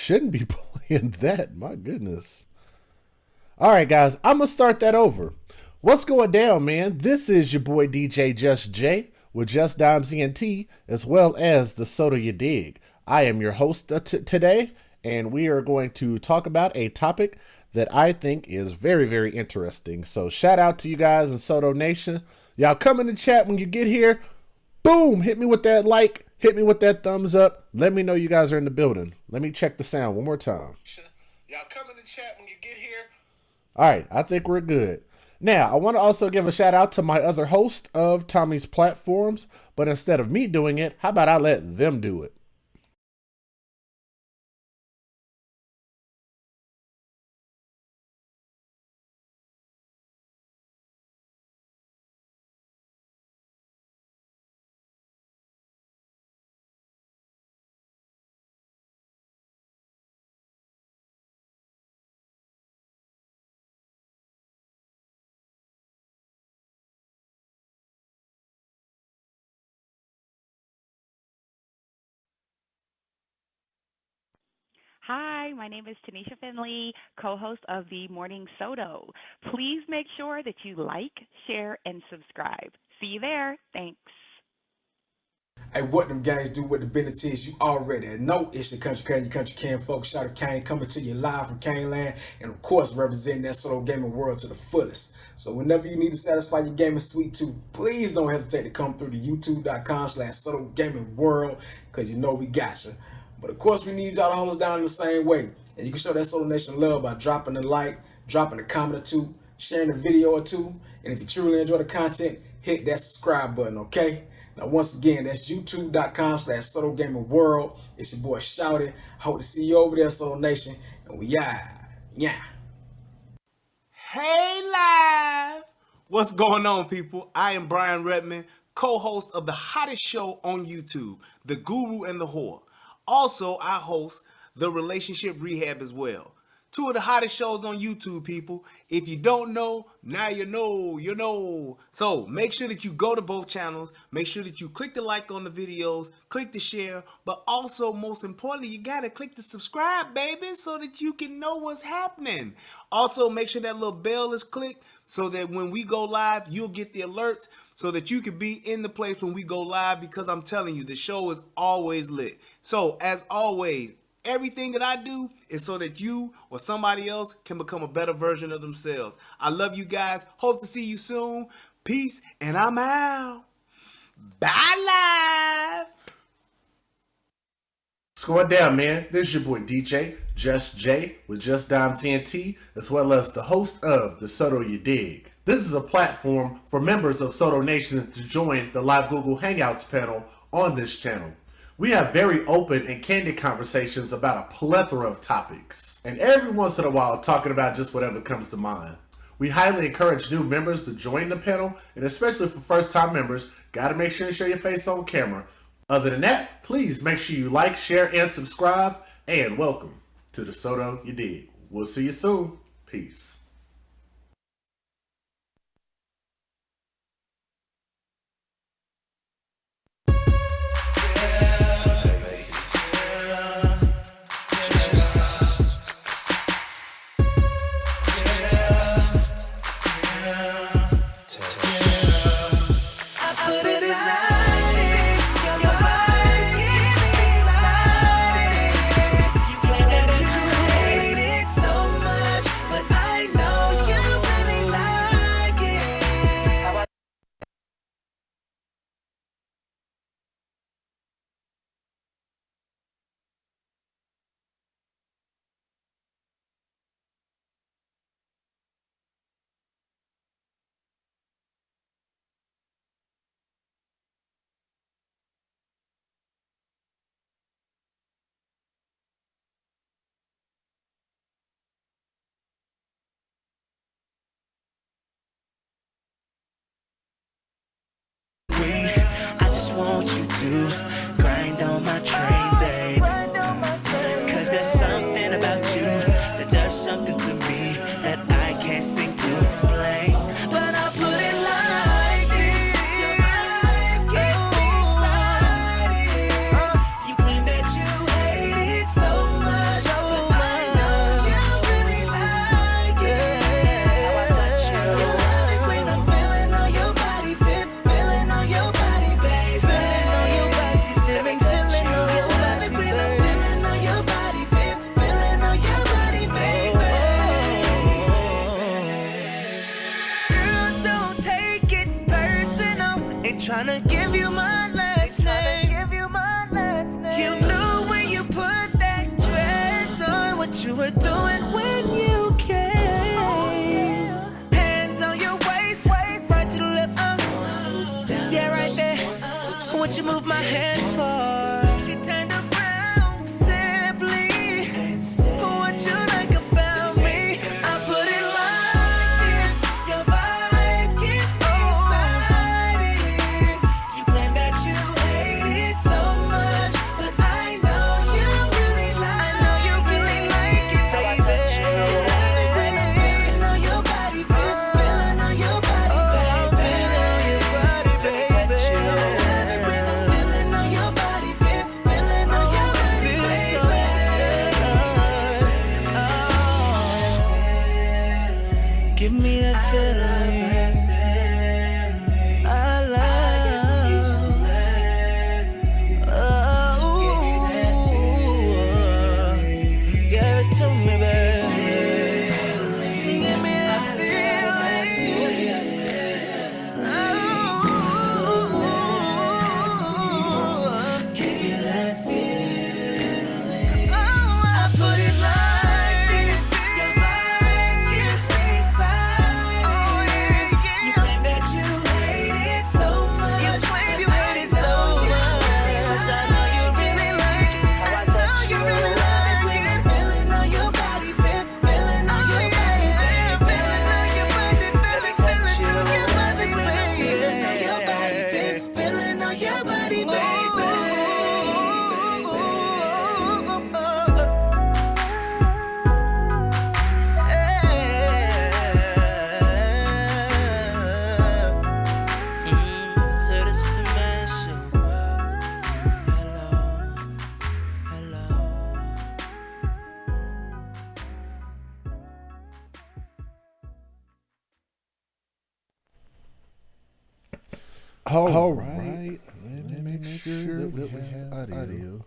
shouldn't be playing that. My goodness. All right, guys, I'm going to start that over. What's going down, man? This is your boy DJ Just J with Just Dimes ENT, as well as the Soda You Dig. I am your host today, and we are going to talk about a topic that I think is very, very interesting. So shout out to you guys in Soto Nation. Y'all come in the chat when you get here. Boom! Hit me with that like. Hit me with that thumbs up. Let me know you guys are in the building. Let me check the sound one more time. Y'all come in the chat when you get here. All right, I think we're good. Now, I want to also give a shout out to my other host of Tommy's Platforms, but instead of me doing it, how about I let them do it? Hi, my name is Tanisha Finley, co-host of the Morning Soto. Please make sure that you like, share, and subscribe. See you there. Thanks. Hey, what them guys do, what the business is, you already know. It's your country can folks. Shout out Kane coming to you live from Kane Land, and of course representing that solo gaming world to the fullest. So whenever you need to satisfy your gaming sweet tooth, please don't hesitate to come through to youtube.com/solo gaming world, because you know we got you. But of course, we need y'all to hold us down in the same way. And you can show that Solar Nation love by dropping a like, dropping a comment or two, sharing a video or two. And if you truly enjoy the content, hit that subscribe button, okay? Now, once again, that's youtube.com/Solar Gaming World. It's your boy Shouted. I hope to see you over there, Solar Nation. And we yeah. Hey live! What's going on, people? I am Brian Redman, co-host of the hottest show on YouTube, The Guru and the Whore. Also, I host The Relationship Rehab as well. Two of the hottest shows on YouTube, people. If you don't know, now you know. So make sure that you go to both channels. Make sure that you click the like on the videos, click the share, but also, most importantly, you gotta click the subscribe, baby, so that you can know what's happening. Also, make sure that little bell is clicked so that when we go live, you'll get the alerts so that you can be in the place when we go live, because I'm telling you, the show is always lit. So, as always, everything that I do is so that you or somebody else can become a better version of themselves. I love you guys. Hope to see you soon. Peace, and I'm out. Bye, live. What's going down, man? This is your boy DJ Just J with Just Dimes ENT, as well as the host of the Soto You Dig. This is a platform for members of Soto Nation to join the live Google Hangouts panel on this channel. We have very open and candid conversations about a plethora of topics, and every once in a while talking about just whatever comes to mind. We highly encourage new members to join the panel, and especially for first-time members, gotta make sure you show your face on camera. Other than that, please make sure you like, share, and subscribe, and welcome to the Soto You Dig. We'll see you soon. Peace. I just want you to grind on my train, babe. Cause there's something about you that does something to me that I can't seem to explain. But I put it like this. Your life gets me excited. You claim that you hate it so much. tryna give you my last name. You knew when you put that dress on what you were doing when you came. Hands on your waist, right to the left, yeah, right there. What you move my hand for? She turned around simply. What you like about me? I put it like this. Your vibe gets me excited. You claim that you hate it so much, but I know you really like it. I know you really like it, baby. Love it when I'm feeling on your body, feeling on your body, baby. Love it when I'm feeling on your body, feeling on your body, baby. Give me that feeling. I love. Give it to me, baby. Give me that feeling. Give me that feeling. I put it like this. Your vibe gives me excited. You claim that you hate it so much. You claim you hate it so much. I know you really like it. I know you really like it. Feeling on your body, feeling on your body, baby. Feeling on your body, feeling on your body, baby. Feeling on your body, feeling on your body, baby. So this is the man show. Hello. All right. Let me make sure that we have audio.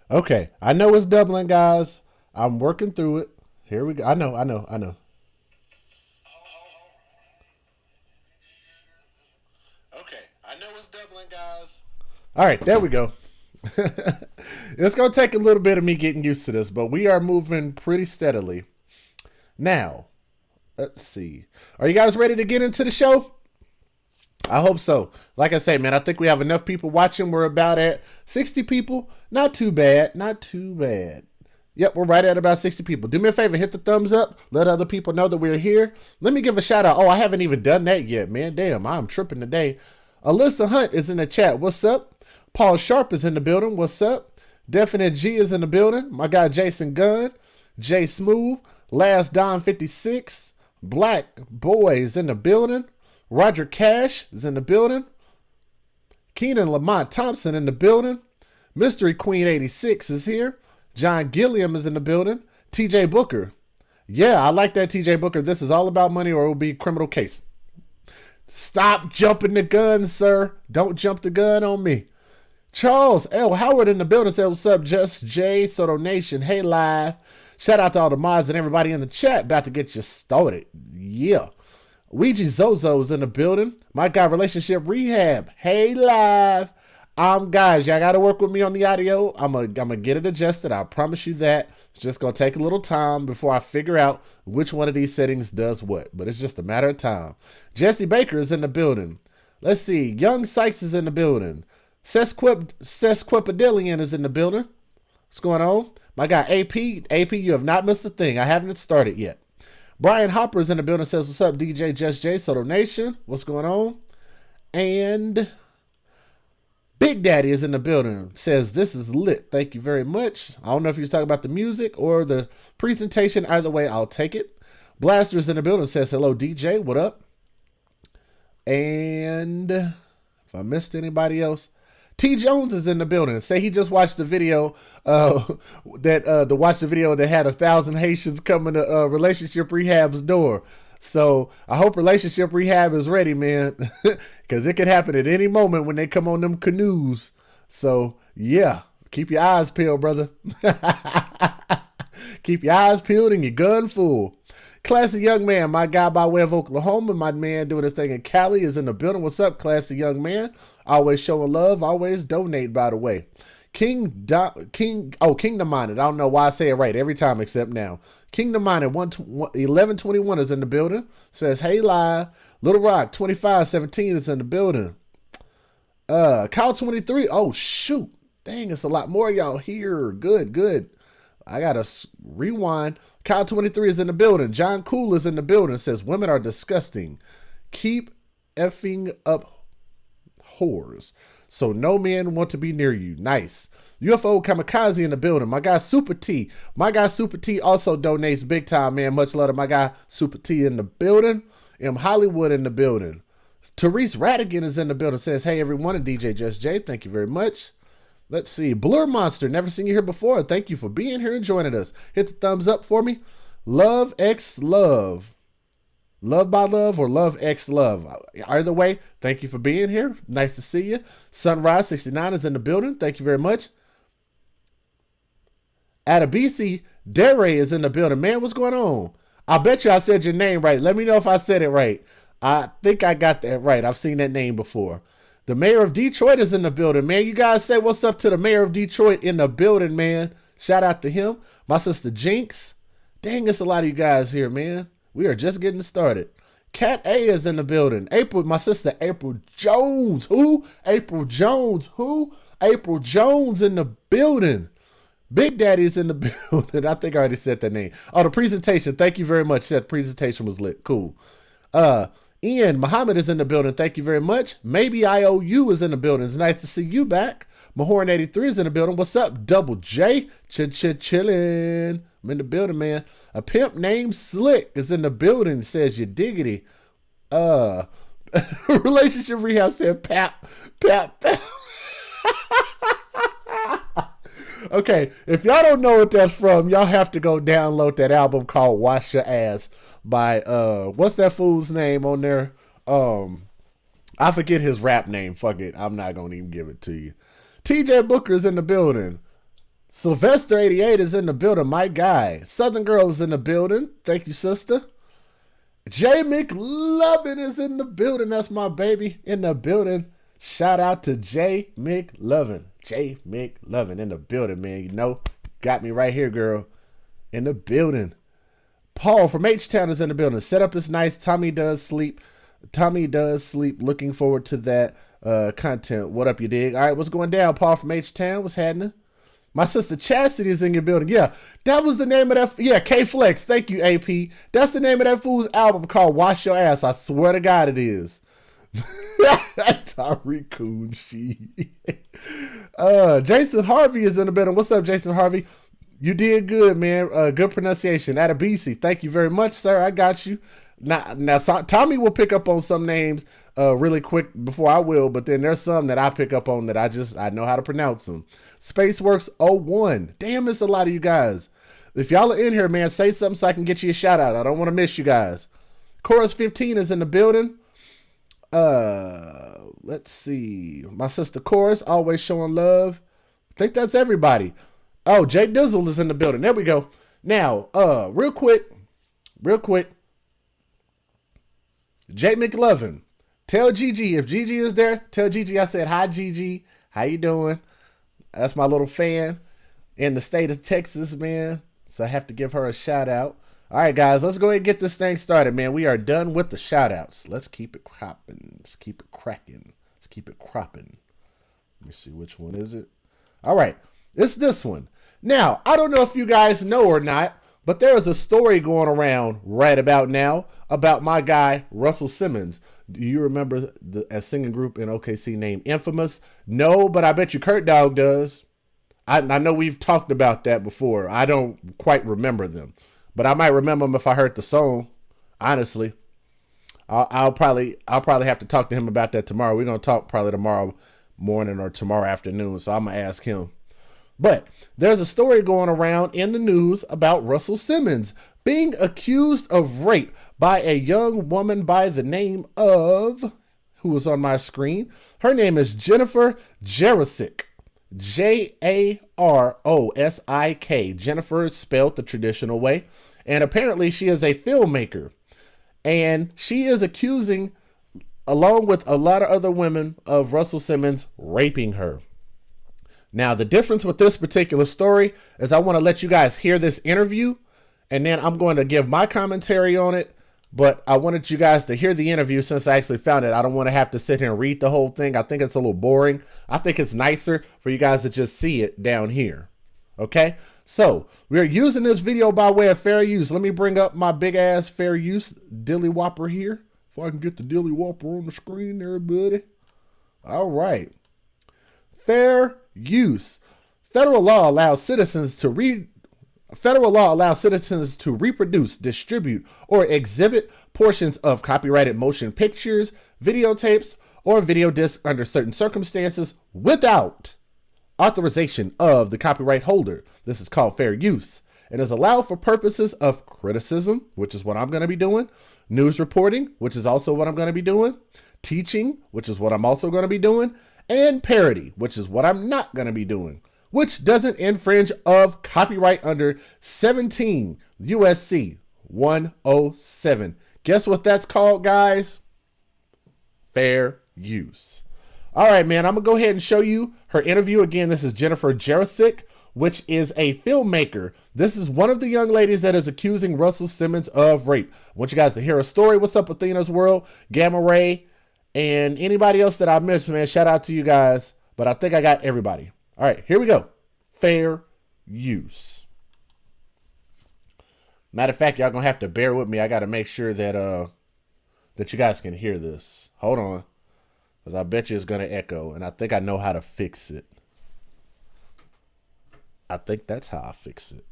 Okay, I know it's doubling, guys. I'm working through it. Here we go. I know. Okay, I know it's doubling, guys. All right, there we go. It's going to take a little bit of me getting used to this, but we are moving pretty steadily. Now, let's see. Are you guys ready to get into the show? I hope so. Like I say, man, I think we have enough people watching. We're about at 60 people. Not too bad. Yep, we're right at about 60 people. Do me a favor, hit the thumbs up. Let other people know that we're here. Let me give a shout out. Oh, I haven't even done that yet, man. Damn, I'm tripping today. Alyssa Hunt is in the chat. What's up? Paul Sharp is in the building. What's up? Definite G is in the building. My guy Jason Gunn. Jay Smooth. Last Don 56. Black Boy is in the building. Roger Cash is in the building. Keenan Lamont Thompson in the building. Mystery Queen 86 is here. John Gilliam is in the building. TJ Booker. Yeah, I like that, TJ Booker. This is all about money or it will be a criminal case. Stop jumping the gun, sir. Don't jump the gun on me. Charles L. Howard in the building said, what's up, Just J, Soto Nation. Hey, live. Shout out to all the mods and everybody in the chat. About to get you started. Yeah. Ouija Zozo's in the building. My guy, Relationship Rehab. Hey, live. Guys, y'all got to work with me on the audio. I'm gonna get it adjusted. I promise you that. It's just going to take a little time before I figure out which one of these settings does what. But it's just a matter of time. Jesse Baker is in the building. Let's see. Young Sykes is in the building. Sesquippedalian is in the building. What's going on? My guy, AP, you have not missed a thing. I haven't started yet. Brian Hopper is in the building. Says, what's up, DJ Just J, Soto Nation? What's going on? And Big Daddy is in the building. Says, this is lit. Thank you very much. I don't know if you're talking about the music or the presentation. Either way, I'll take it. Blaster is in the building. Says, hello, DJ. What up? And if I missed anybody else, T Jones is in the building. Say he just watched the video that had 1,000 Haitians coming to Relationship Rehab's door. So I hope Relationship Rehab is ready, man, because it could happen at any moment when they come on them canoes. So yeah, keep your eyes peeled, brother. Keep your eyes peeled and your gun full. Classy young man, my guy by way of Oklahoma. My man doing his thing in Cali is in the building. What's up, classy young man? Always showing love, always donate, by the way. Kingdom Minded. I don't know why I say it right every time except now. Kingdom Minded 1121 is in the building. Says, hey, live. Little Rock 2517 is in the building. Kyle 23. Oh, shoot. Dang, it's a lot more of y'all here. Good. I got to rewind. Kyle 23 is in the building. John Cool is in the building. Says, women are disgusting. Keep effing up whores. So no man want to be near you. Nice. UFO Kamikaze in the building. My guy Super T. Also donates big time, man. Much love to my guy Super T in the building. M. Hollywood in the building. Therese Radigan is in the building. Says, hey everyone, and DJ Just J. Thank you very much. Let's see. Blur Monster. Never seen you here before. Thank you for being here and joining us. Hit the thumbs up for me. Love X Love. Love by Love or Love X Love. Either way, thank you for being here. Nice to see you. Sunrise 69 is in the building. Thank you very much. Adabisi Dere is in the building. Man, what's going on? I bet you I said your name right. Let me know if I said it right. I think I got that right. I've seen that name before. The mayor of Detroit is in the building, man. You guys say what's up to the mayor of Detroit in the building, man. Shout out to him. My sister Jinx. Dang, it's a lot of you guys here, man. We are just getting started. Cat A is in the building. My sister April Jones. Who? April Jones in the building. Big Daddy's in the building. I think I already said that name. Oh, the presentation. Thank you very much. That presentation was lit. Cool. Ian Muhammad is in the building. Thank you very much. Maybe IOU is in the building. It's nice to see you back. Mahorn 83 is in the building. What's up? Double J. Chillin'. I'm in the building, man. A pimp named Slick is in the building. Says you diggity. Relationship Rehab said pap. Okay, if y'all don't know what that's from, y'all have to go download that album called Wash Your Ass by what's that fool's name on there? I forget his rap name. Fuck it. I'm not gonna even give it to you. TJ Booker's in the building. Sylvester 88 is in the building. My guy. Southern Girl is in the building. Thank you, sister. J McLovin is in the building. That's my baby in the building. Shout out to J McLovin. J McLovin in the building, man. You know, got me right here, girl. In the building. Paul from H-Town is in the building. Setup is nice. Tommy does sleep. Looking forward to that content. What up, you dig? All right, what's going down, Paul from H-Town? What's happening? My sister Chastity is in your building. Yeah, that was the name of that. Yeah, K-Flex. Thank you, AP. That's the name of that fool's album called Wash Your Ass. I swear to God it is. Tariq Coon, Jason Harvey is in the building. What's up, Jason Harvey? You did good, man. Good pronunciation. Adabisi, thank you very much, sir. I got you. Now, Tommy will pick up on some names really quick before I will, but then there's some that I pick up on that I know how to pronounce them. Spaceworks 01. Damn, it's a lot of you guys. If y'all are in here, man, say something so I can get you a shout out. I don't want to miss you guys. Chorus 15 is in the building. Let's see. My sister Chorus, always showing love. I think that's everybody. Oh, Jay Dizzle is in the building. There we go. Now, real quick. Jay McLovin. Tell Gigi, if Gigi is there, tell Gigi I said, hi, Gigi. How you doing? That's my little fan in the state of Texas, man. So I have to give her a shout out. All right, guys, let's go ahead and get this thing started, man. We are done with the shout outs. Let's keep it cropping. Let's keep it cracking. Let's keep it cropping. Let me see, which one is it? All right, it's this one. Now, I don't know if you guys know or not, but there is a story going around right about now about my guy, Russell Simmons. Do you remember a singing group in OKC named Infamous? No, but I bet you Kurt Dog does. I know we've talked about that before. I don't quite remember them, but I might remember them if I heard the song. Honestly, I'll probably have to talk to him about that tomorrow. We're gonna talk probably tomorrow morning or tomorrow afternoon, so I'm gonna ask him. But there's a story going around in the news about Russell Simmons being accused of rape by a young woman by the name of, who was on my screen. Her name is Jennifer Jarosik. Jarosik. Jennifer is spelled the traditional way. And apparently she is a filmmaker. And she is accusing, along with a lot of other women, of Russell Simmons raping her. Now, the difference with this particular story is I want to let you guys hear this interview, and then I'm going to give my commentary on it. But I wanted you guys to hear the interview since I actually found it. I don't want to have to sit here and read the whole thing. I think it's a little boring. I think it's nicer for you guys to just see it down here. Okay? So, we're using this video by way of fair use. Let me bring up my big ass fair use dilly whopper here. If I can get the dilly whopper on the screen there, buddy. All right. Fair use. Federal law allows citizens to reproduce, distribute, or exhibit portions of copyrighted motion pictures, videotapes, or video discs under certain circumstances without authorization of the copyright holder. This is called fair use and is allowed for purposes of criticism, which is what I'm going to be doing, news reporting, which is also what I'm going to be doing, teaching, which is what I'm also going to be doing, and parody, which is what I'm not going to be doing, which doesn't infringe of copyright under 17 USC 107. Guess what that's called, guys? Fair use. All right, man, I'm going to go ahead and show you her interview. Again, this is Jennifer Jarosik, which is a filmmaker. This is one of the young ladies that is accusing Russell Simmons of rape. I want you guys to hear a story. What's up, Athena's World, Gamma Ray, and anybody else that I missed, man. Shout out to you guys, but I think I got everybody. All right, here we go. Fair use. Matter of fact, y'all gonna have to bear with me. I gotta make sure that that you guys can hear this. Hold on, because I bet you it's gonna echo, and I think I know how to fix it. I think that's how I fix it.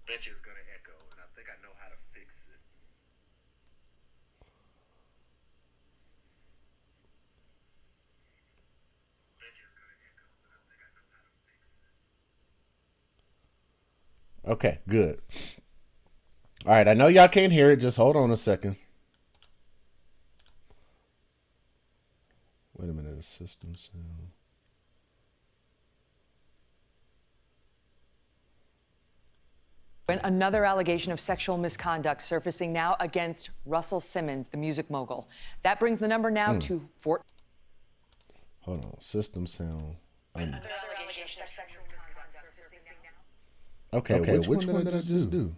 Bet you it's gonna echo, and I think I know how to fix it. Okay, good. All right, I know y'all can't hear it. Just hold on a second. Wait a minute, system sound. Another allegation of sexual misconduct surfacing now against Russell Simmons, the music mogul. That brings the number now to 4. Hold on, system sound. Okay, which one did I just do?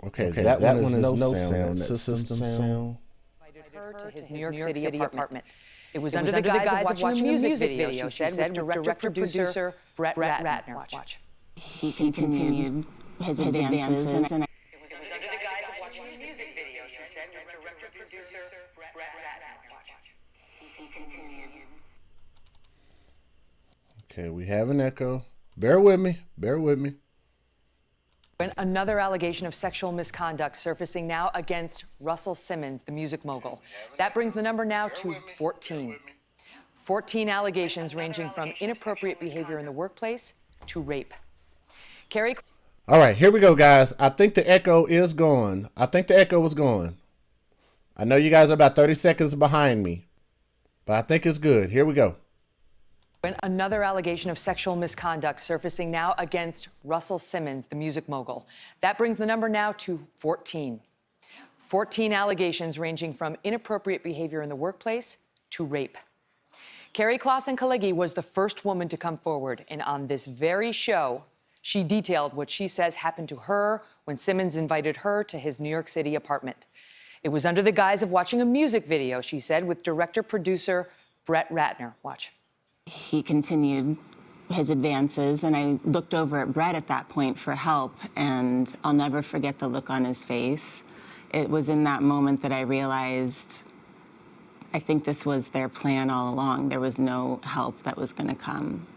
Okay, that one is no sound. System sound. Invited her to his New York City apartment. It was under the guise of watching a music video, she said, with director-producer Brett Ratner. Watch. He continued his advances. And it was under the guise of watching a music video, she said, with director-producer Brett Ratner. Watch. he continued. Okay, we have an echo. Bear with me. Bear with me. Another allegation of sexual misconduct surfacing now against Russell Simmons, the music mogul. That brings the number now to 14. 14 allegations ranging from inappropriate behavior in the workplace to rape. Carrie. All right, here we go, guys. I think the echo is gone. I think the echo was gone. I know you guys are about 30 seconds behind me, but I think it's good. Here we go. Another allegation of sexual misconduct surfacing now against Russell Simmons, the music mogul. That brings the number now to 14. 14 allegations ranging from inappropriate behavior in the workplace to rape. Carrie Clausen-Kalegi was the first woman to come forward, and on this very show, she detailed what she says happened to her when Simmons invited her to his New York City apartment. It was under the guise of watching a music video, she said, with director-producer Brett Ratner. Watch. He continued his advances, and I looked over at Brett at that point for help, and I'll never forget the look on his face. It was in that moment that I realized I think this was their plan all along. There was no help that was going to come.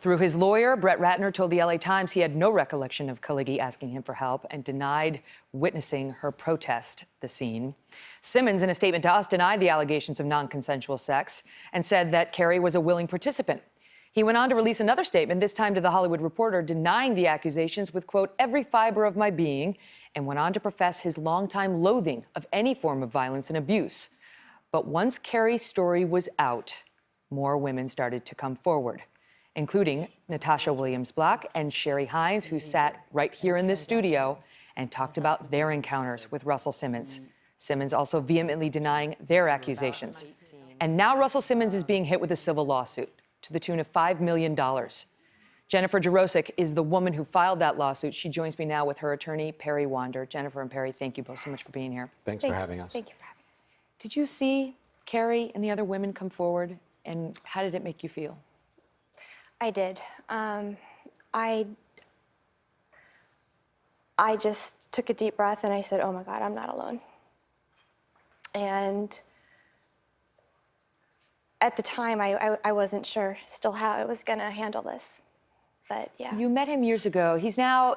Through his lawyer, Brett Ratner told the LA Times he had no recollection of Kaligi asking him for help and denied witnessing her protest the scene. Simmons, in a statement to us, denied the allegations of non-consensual sex and said that Carey was a willing participant. He went on to release another statement, this time to The Hollywood Reporter, denying the accusations with, quote, every fiber of my being, and went on to profess his longtime loathing of any form of violence and abuse. But once Carey's story was out, more women started to come forward, including Natasha Williams-Black and Sherry Hines, who sat right here in this studio and talked about their encounters with Russell Simmons. Simmons also vehemently denying their accusations. And now Russell Simmons is being hit with a civil lawsuit to the tune of $5 million. Jennifer Jarosik is the woman who filed that lawsuit. She joins me now with her attorney, Perry Wander. Jennifer and Perry, thank you both so much for being here. Thanks for having us. Thank you for having us. Did you see Carey and the other women come forward, and how did it make you feel? I did. I just took a deep breath and I said, oh my God, I'm not alone. And at the time, I wasn't sure still how I was gonna handle this, but yeah. You met him years ago. He's a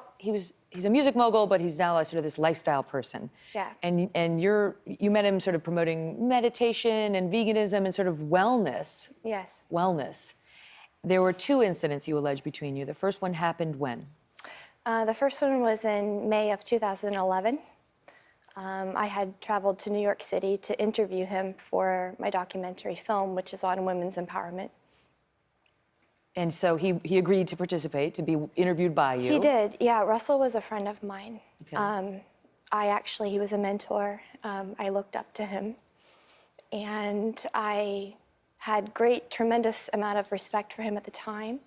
music mogul, but he's now sort of this lifestyle person. Yeah. And you met him sort of promoting meditation and veganism and sort of wellness. Yes. Wellness. There were 2 incidents you allege between you. The first one happened when? The first one was in May of 2011. I had traveled to New York City to interview him for my documentary film, which is on women's empowerment. And so he agreed to participate, to be interviewed by you. He did, yeah. Russell was a friend of mine. Okay. He was a mentor. I looked up to him. And I had tremendous amount of respect for him at the time.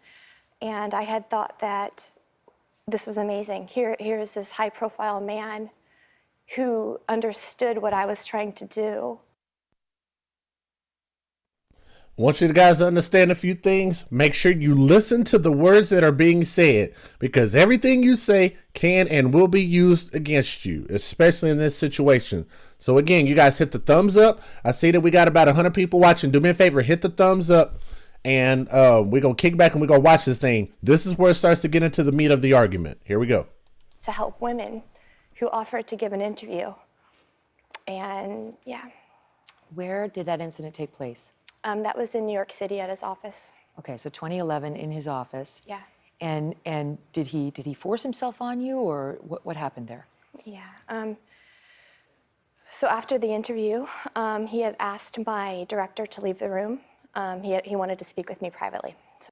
And I had thought that this was amazing. Here is this high profile man who understood what I was trying to do. I want you guys to understand a few things. Make sure you listen to the words that are being said, because everything you say can and will be used against you, especially in this situation. So again, you guys hit the thumbs up. I see that we got about 100 people watching. Do me a favor, hit the thumbs up, and we're going to kick back and we're going to watch this thing. This is where it starts to get into the meat of the argument. Here we go. To help women who offered to give an interview. And yeah. Where did that incident take place? That was in New York City at his office. Okay, so 2011 in his office. Yeah. And did he force himself on you, or what happened there? Yeah. So after the interview, he had asked my director to leave the room. He wanted to speak with me privately. So.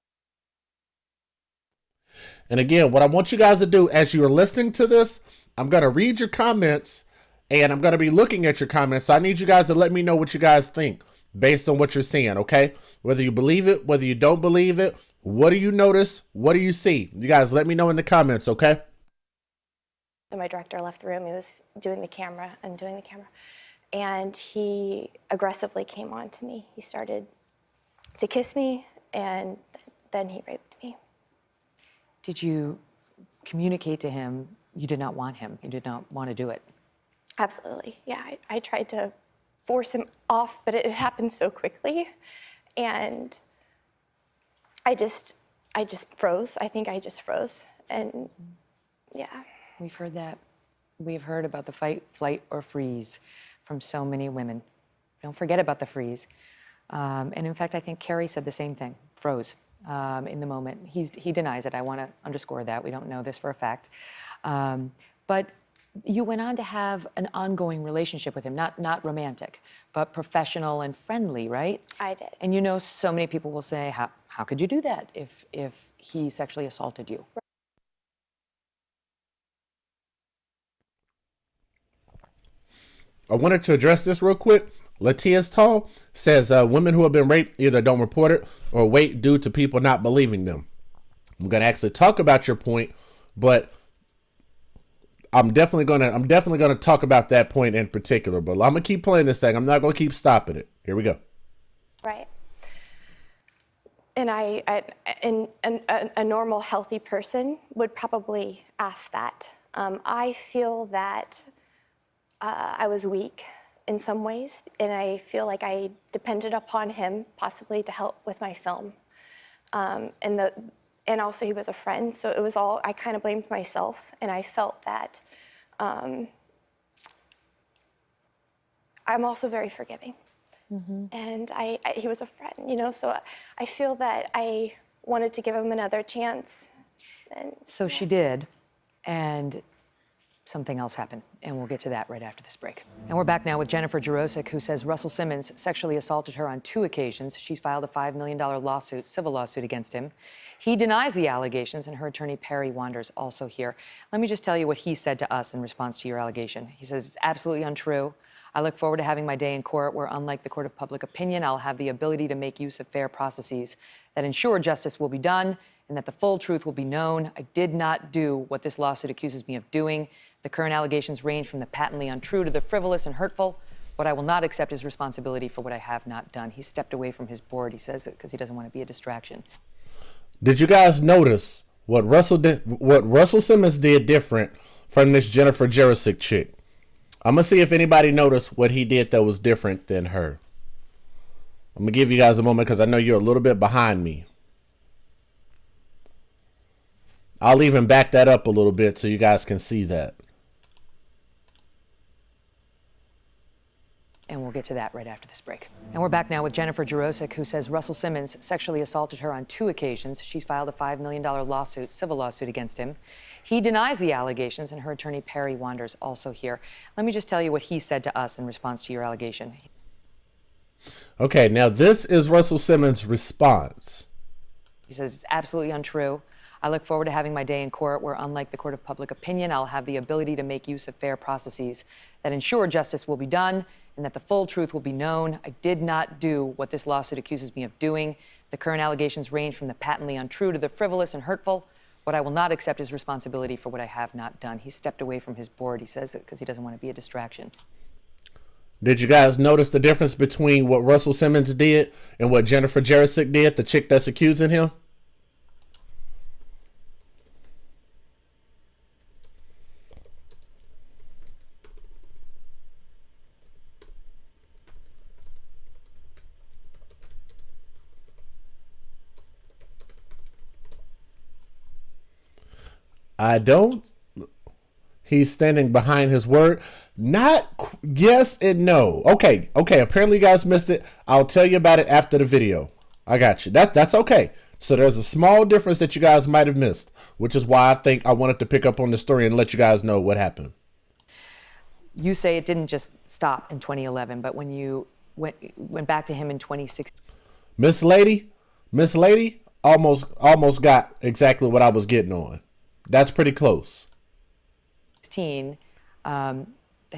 And again, what I want you guys to do as you are listening to this, I'm going to read your comments and I'm going to be looking at your comments. So I need you guys to let me know what you guys think based on what you're seeing, okay? Whether you believe it, whether you don't believe it, what do you notice? What do you see? You guys let me know in the comments, okay? So my director left the room. He was doing the camera. And he aggressively came on to me. He started to kiss me, and then he raped me. Did you communicate to him you did not want him? You did not want to do it? Absolutely, yeah. I tried to force him off, but it happened so quickly. And I just froze. I think I just froze. And yeah. We've heard that. We've heard about the fight, flight, or freeze from so many women. Don't forget about the freeze. And in fact, I think Carey said the same thing, froze in the moment. He denies it. I want to underscore that. We don't know this for a fact. But you went on to have an ongoing relationship with him, not romantic, but professional and friendly, right? I did. And you know, so many people will say, how could you do that if he sexually assaulted you? I wanted to address this real quick. Latias Tall says women who have been raped either don't report it or wait due to people not believing them. I'm going to actually talk about your point, but I'm definitely gonna talk about that point in particular. But I'm gonna keep playing this thing. I'm not gonna keep stopping it. Here we go. Right. And a normal, healthy person would probably ask that. I feel that I was weak in some ways, and I feel like I depended upon him possibly to help with my film. And and also he was a friend, so it was all, I kind of blamed myself, and I felt that I'm also very forgiving. And he was a friend, you know, so I feel that I wanted to give him another chance. And So she did, and something else happened, and we'll get to that right after this break. And we're back now with Jennifer Jarosik, who says Russell Simmons sexually assaulted her on 2 occasions. She's filed a $5 million lawsuit, civil lawsuit against him. He denies the allegations, and her attorney, Perry Wanders, also here. Let me just tell you what he said to us in response to your allegation. He says, it's absolutely untrue. I look forward to having my day in court where, unlike the court of public opinion, I'll have the ability to make use of fair processes that ensure justice will be done and that the full truth will be known. I did not do what this lawsuit accuses me of doing. The current allegations range from the patently untrue to the frivolous and hurtful. What I will not accept is responsibility for what I have not done. He stepped away from his board, he says, because he doesn't want to be a distraction. Did you guys notice what Russell Simmons did different from this Jennifer Jarosik chick? I'm going to see if anybody noticed what he did that was different than her. I'm going to give you guys a moment because I know you're a little bit behind me. I'll even back that up a little bit so you guys can see that. And we'll get to that right after this break. And we're back now with Jennifer Jarosik, who says Russell Simmons sexually assaulted her on 2 occasions. She's filed a $5 million lawsuit, civil lawsuit against him. He denies the allegations, and her attorney, Perry Wanders, also here. Let me just tell you what he said to us in response to your allegation. Okay, now this is Russell Simmons' response. He says, it's absolutely untrue. I look forward to having my day in court where, unlike the court of public opinion, I'll have the ability to make use of fair processes that ensure justice will be done and that the full truth will be known. I did not do what this lawsuit accuses me of doing. The current allegations range from the patently untrue to the frivolous and hurtful. What I will not accept is responsibility for what I have not done. He stepped away from his board, he says, because he doesn't want to be a distraction. Did you guys notice the difference between what Russell Simmons did and what Jennifer Jarosik did, the chick that's accusing him? I don't. He's standing behind his word. Not yes and no. Okay. Apparently you guys missed it. I'll tell you about it after the video. I got you. That's okay. So there's a small difference that you guys might have missed, which is why I think I wanted to pick up on the story and let you guys know what happened. You say it didn't just stop in 2011, but when you went back to him in 2016. Miss Lady almost got exactly what I was getting on. That's pretty close. That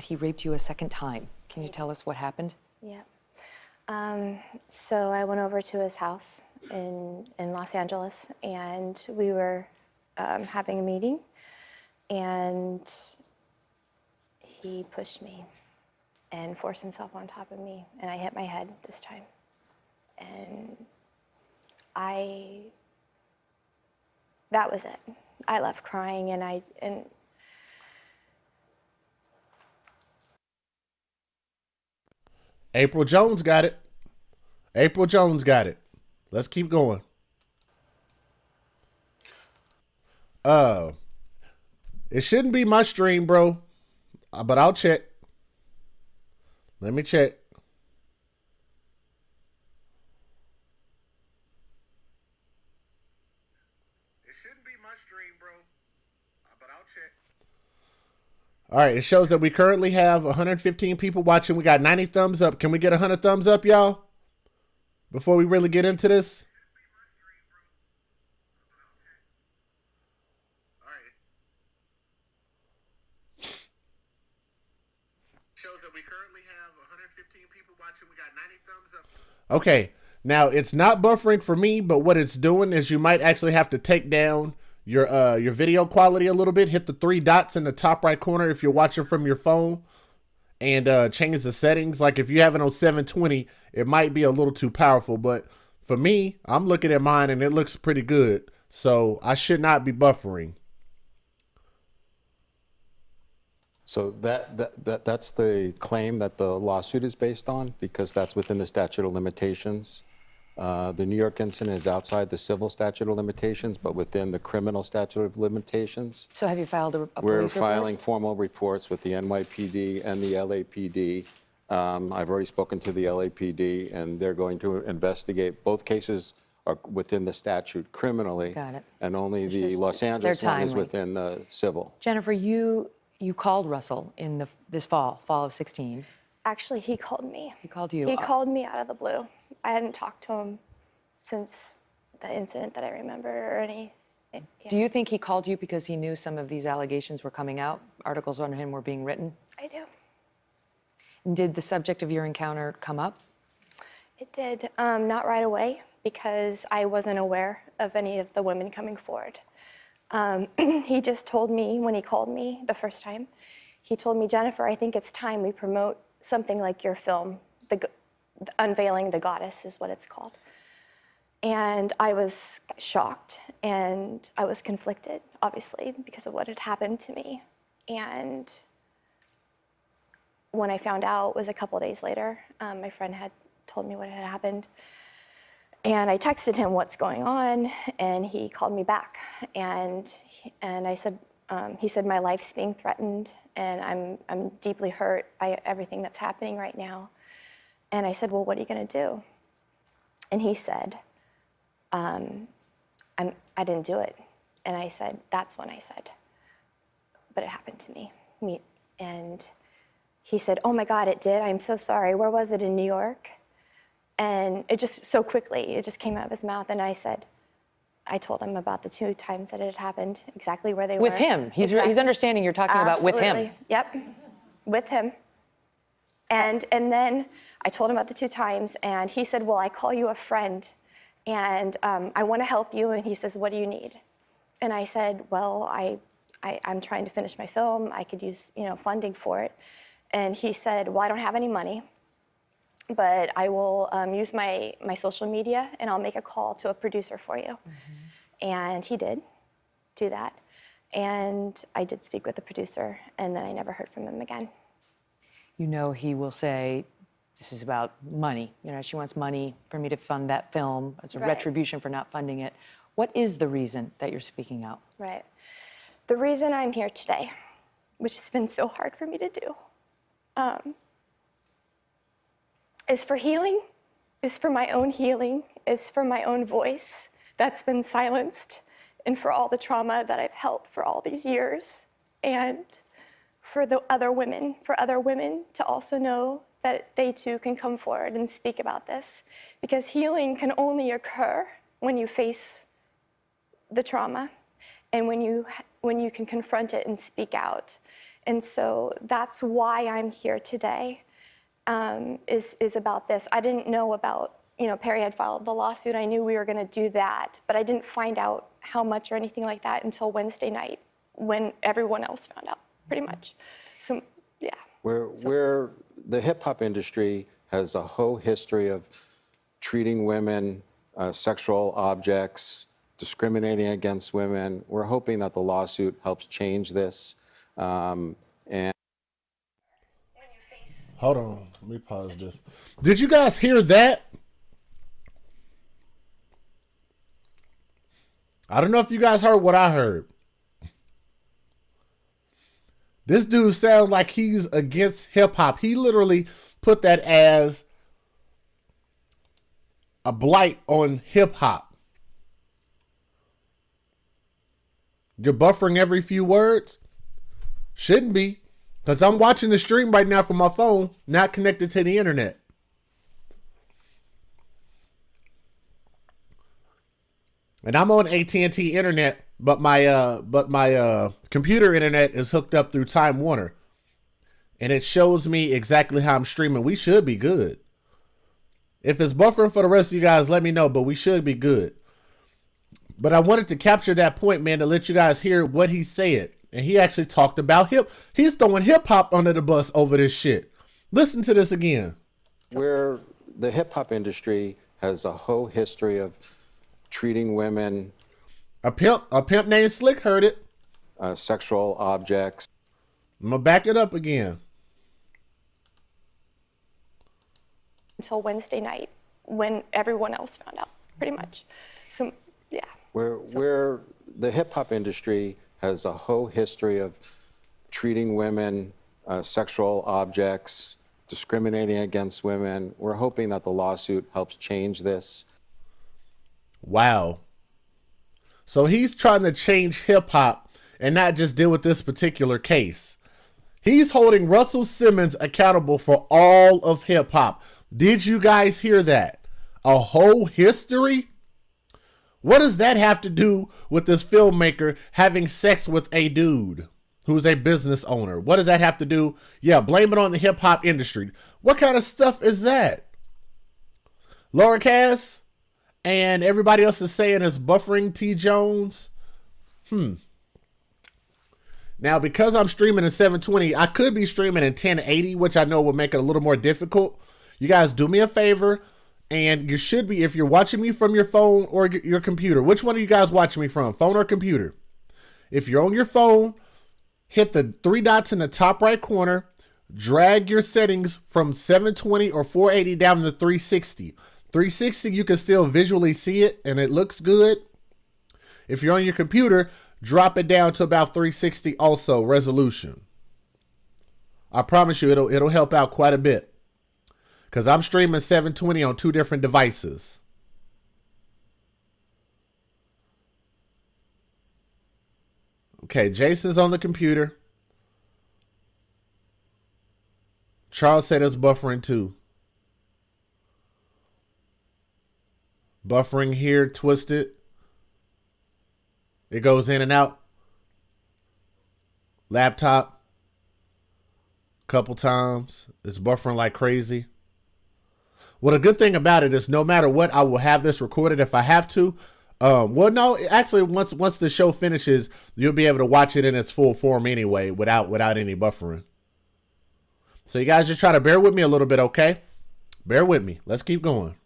he raped you a second time. Can you tell us what happened? Yeah. So I went over to his house in Los Angeles, and we were having a meeting, and he pushed me and forced himself on top of me, and I hit my head this time. And that was it. I left crying, and April Jones got it. Let's keep going. It shouldn't be my stream, bro. But I'll check. Let me check. All right, it shows that we currently have 115 people watching. We got 90 thumbs up. Can we get 100 thumbs up, y'all? Before we really get into this? All right. Shows that we currently have 115 people watching. We got 90 thumbs up. Okay, now it's not buffering for me, but what it's doing is you might actually have to take down your video quality a little bit. Hit the 3 dots in the top right corner if you're watching from your phone, and change the settings. Like if you have it on 720, it might be a little too powerful, but for me, I'm looking at mine and it looks pretty good, so I should not be buffering. So that's the claim that the lawsuit is based on, because that's within the statute of limitations. The New York incident is outside the civil statute of limitations, but within the criminal statute of limitations. So have you filed a We're police report? filing formal reports with the NYPD and the LAPD. I've already spoken to the LAPD, and they're going to investigate. Both cases are within the statute criminally. Got it. And only the Los Angeles one is timely. within the civil. Jennifer, you called Russell in this fall of 16. Actually, he called me. He called you. He called me out of the blue. I hadn't talked to him since the incident that I remember or any. Yeah. Do you think he called you because he knew some of these allegations were coming out? Articles on him were being written? I do. And did the subject of your encounter come up? It did. Not right away because I wasn't aware of any of the women coming forward. He just told me when he called me the first time, he told me, Jennifer, I think it's time we promote something like your film, Unveiling the Goddess is what it's called. And I was shocked and I was conflicted, obviously, because of what had happened to me. And when I found out, it was a couple days later, my friend had told me what had happened. And I texted him what's going on, and he called me back. And I said, he said, my life's being threatened, and I'm deeply hurt by everything that's happening right now. And I said, well, what are you going to do? And he said, I didn't do it. And I said, that's when I said, but it happened to me. And he said, oh my God, it did? I'm so sorry. Where was it, in New York? And it just so quickly, it just came out of his mouth. And I said, I told him about the 2 times that it had happened, exactly where they were. With him. He's understanding you're talking about with him. Yep, with him. And then I told him about the 2 times, and he said, well, I call you a friend, and I want to help you. And he says, what do you need? And I said, well, I'm trying to finish my film. I could use funding for it. And he said, well, I don't have any money, but I will use my social media, and I'll make a call to a producer for you. Mm-hmm. And he did do that. And I did speak with the producer, and then I never heard from him again. He will say, this is about money. She wants money for me to fund that film. It's a retribution for not funding it. What is the reason that you're speaking out? Right. The reason I'm here today, which has been so hard for me to do, is for healing, is for my own healing, is for my own voice that's been silenced, and for all the trauma that I've held for all these years, and for the other women, to also know that they too can come forward and speak about this, because healing can only occur when you face the trauma and when you can confront it and speak out. And so that's why I'm here today, is about this. I didn't know about, Perry had filed the lawsuit. I knew we were going to do that, but I didn't find out how much or anything like that until Wednesday night, when everyone else found out, pretty much. So, yeah. Where the hip hop industry has a whole history of treating women sexual objects, discriminating against women. We're hoping that the lawsuit helps change this. And hold on, let me pause this. Did you guys hear that? I don't know if you guys heard what I heard. This dude sounds like he's against hip hop. He literally put that as a blight on hip hop. You're buffering every few words? Shouldn't be. Because I'm watching the stream right now from my phone, not connected to the internet. And I'm on AT&T internet, but my computer internet is hooked up through Time Warner. And it shows me exactly how I'm streaming. We should be good. If it's buffering for the rest of you guys, let me know, but we should be good. But I wanted to capture that point, man, to let you guys hear what he said. And he actually talked about he's throwing hip hop under the bus over this shit. Listen to this again. Where the hip hop industry has a whole history of treating women. A pimp named Slick heard it. Sexual objects. I'm gonna back it up again. Until Wednesday night, when everyone else found out, pretty much. So, yeah. Where the hip hop industry has a whole history of treating women, sexual objects, discriminating against women. We're hoping that the lawsuit helps change this. Wow. So he's trying to change hip hop and not just deal with this particular case. He's holding Russell Simmons accountable for all of hip hop. Did you guys hear that? A whole history? What does that have to do with this filmmaker having sex with a dude who's a business owner? What does that have to do? Yeah, blame it on the hip hop industry. What kind of stuff is that? Laura Cass and everybody else is saying it's buffering T. Jones. Now, because I'm streaming in 720, I could be streaming in 1080, which I know would make it a little more difficult. You guys do me a favor, and you should be, if you're watching me from your phone or your computer. Which one are you guys watching me from, phone or computer? If you're on your phone, hit the three dots in the top right corner, drag your settings from 720 or 480 down to 360. 360, you can still visually see it, and it looks good. If you're on your computer, drop it down to about 360 also, resolution. I promise you it'll help out quite a bit. Because I'm streaming 720 on two different devices. Okay, Jason's on the computer. Charles said it's buffering too. Buffering here, twisted. It goes in and out. Laptop. Couple times. It's buffering like crazy. Well, the good thing about it is no matter what, I will have this recorded if I have to. Well, no, actually, once the show finishes, you'll be able to watch it in its full form anyway, without any buffering. So you guys just try to bear with me a little bit, okay? Bear with me. Let's keep going.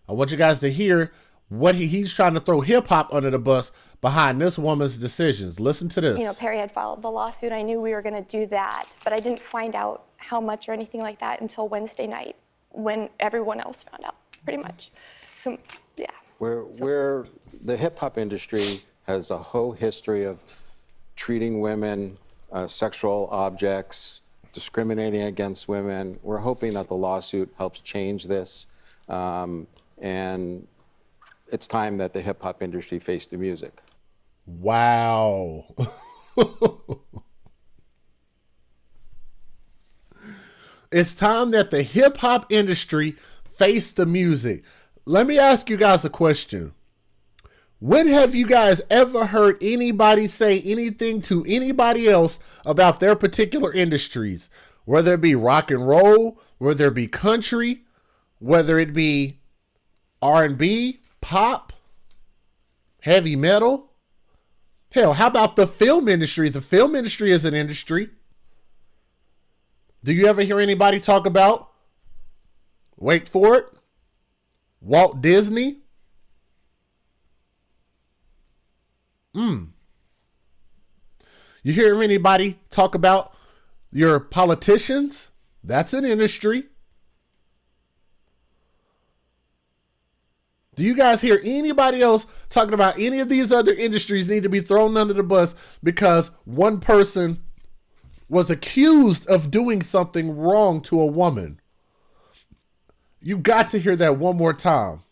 I want you guys to hear what he's trying to throw hip hop under the bus behind this woman's decisions. Listen to this. You know, Perry had filed the lawsuit. I knew we were going to do that, but I didn't find out how much or anything like that until Wednesday night when everyone else found out, pretty much. So, yeah. Where the hip hop industry has a whole history of treating women, sexual objects, discriminating against women. We're hoping that the lawsuit helps change this. And it's time that the hip hop industry face the music. Wow. It's time that the hip hop industry face the music. Let me ask you guys a question. When have you guys ever heard anybody say anything to anybody else about their particular industries? Whether it be rock and roll, whether it be country, whether it be R&B, pop, heavy metal. Hell, how about the film industry? The film industry is an industry. Do you ever hear anybody talk about, wait for it, Walt Disney? You hear anybody talk about your politicians? That's an industry. Do you guys hear anybody else talking about any of these other industries need to be thrown under the bus because one person was accused of doing something wrong to a woman? You got to hear that one more time.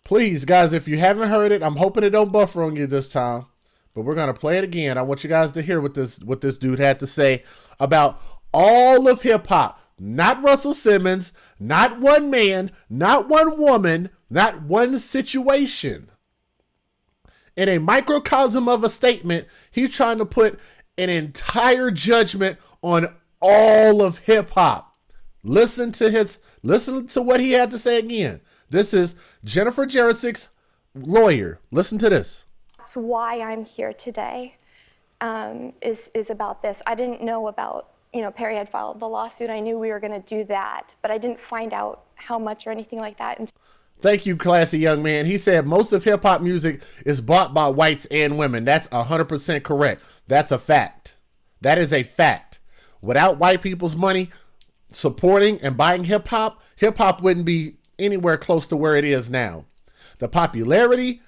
Please, guys, if you haven't heard it, I'm hoping it don't buffer on you this time. But we're going to play it again. I want you guys to hear what this dude had to say about all of hip-hop. Not Russell Simmons, not one man, not one woman, not one situation. In a microcosm of a statement, he's trying to put an entire judgment on all of hip-hop. Listen to what he had to say again. This is Jennifer Jarosik's lawyer. Listen to this. That's why I'm here today, is about this. I didn't know about, Perry had filed the lawsuit. I knew we were going to do that, but I didn't find out how much or anything like that until... Thank you, classy young man. He said most of hip hop music is bought by whites and women. That's 100% correct. That's a fact. That is a fact. Without white people's money supporting and buying hip hop wouldn't be anywhere close to where it is now. The popularity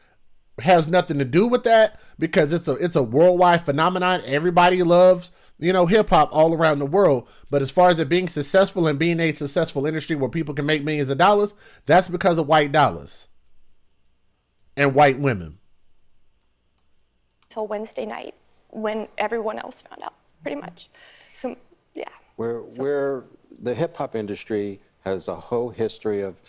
has nothing to do with that because it's a worldwide phenomenon. Everybody loves, hip hop all around the world. But as far as it being successful and being a successful industry where people can make millions of dollars, that's because of white dollars and white women. Till Wednesday night when everyone else found out, pretty much. So, yeah. Where the hip hop industry has a whole history of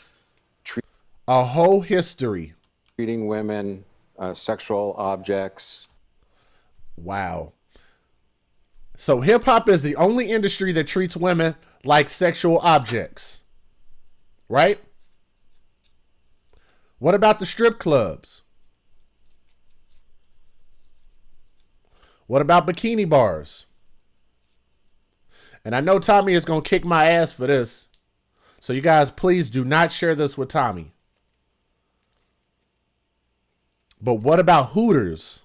treating women, sexual objects. Wow. So hip hop is the only industry that treats women like sexual objects, right? What about the strip clubs? What about bikini bars? And I know Tommy is going to kick my ass for this. So you guys, please do not share this with Tommy. But what about Hooters?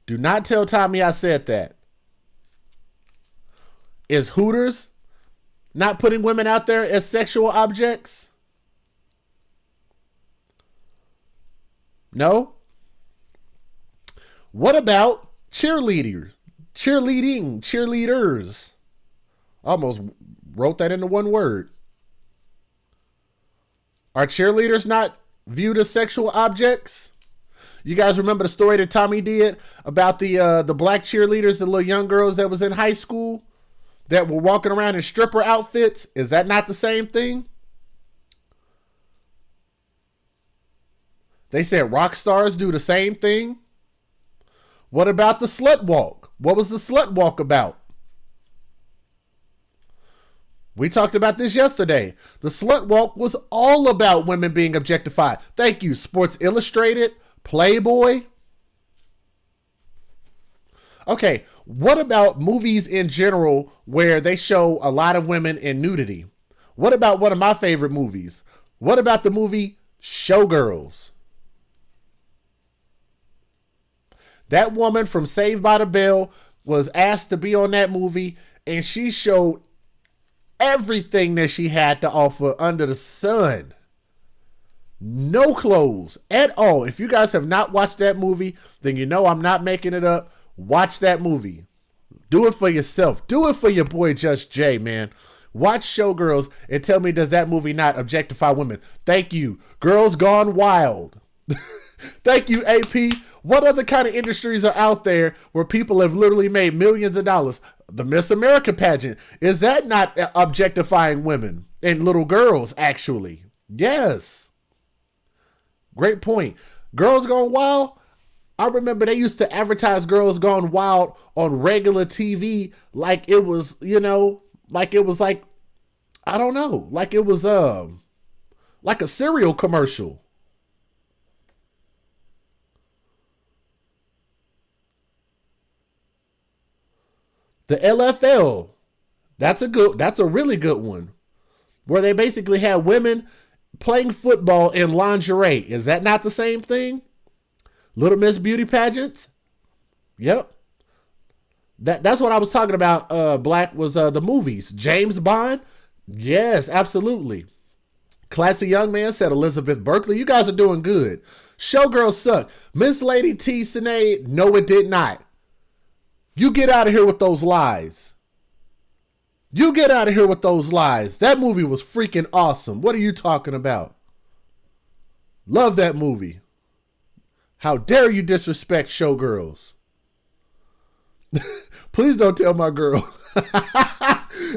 Do not tell Tommy I said that. Is Hooters not putting women out there as sexual objects? No? What about cheerleaders? Cheerleaders. Almost wrote that into one word. Are cheerleaders not viewed as sexual objects? You guys remember the story that Tommy did about the black cheerleaders, the little young girls that was in high school that were walking around in stripper outfits? Is that not the same thing? They said rock stars do the same thing. What about the slut walk? What was the slut walk about? We talked about this yesterday. The slut walk was all about women being objectified. Thank you, Sports Illustrated, Playboy. Okay, what about movies in general where they show a lot of women in nudity? What about one of my favorite movies? What about the movie Showgirls? That woman from Saved by the Bell was asked to be on that movie, and she showed everything that she had to offer under the sun. No clothes at all. If you guys have not watched that movie, then you know I'm not making it up. Watch that movie. Do it for yourself. Do it for your boy Just Jay, man. Watch Showgirls and tell me, does that movie not objectify women? Thank you. Girls Gone Wild. Thank you, AP. What other kind of industries are out there where people have literally made millions of dollars? The Miss America pageant. Is that not objectifying women and little girls, actually? Yes. Great point. Girls Gone Wild. I remember they used to advertise Girls Gone Wild on regular TV like it was, I don't know, like it was like a cereal commercial. The LFL, that's a really good one, where they basically have women playing football in lingerie. Is that not the same thing? Little Miss Beauty pageants? Yep. That's what I was talking about. Black was the movies. James Bond? Yes, absolutely. Classy Young Man said Elizabeth Berkley. You guys are doing good. Showgirls suck. Miss Lady T. Sinead, no, it did not. You get out of here with those lies. You get out of here with those lies. That movie was freaking awesome. What are you talking about? Love that movie. How dare you disrespect Showgirls? Please don't tell my girl.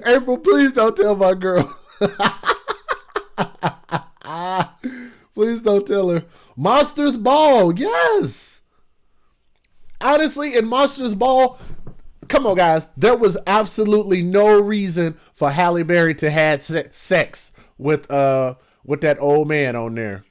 April, please don't tell my girl. Please don't tell her. Monsters Ball, yes. Honestly, in Monsters Ball, come on, guys. There was absolutely no reason for Halle Berry to have sex with that old man on there.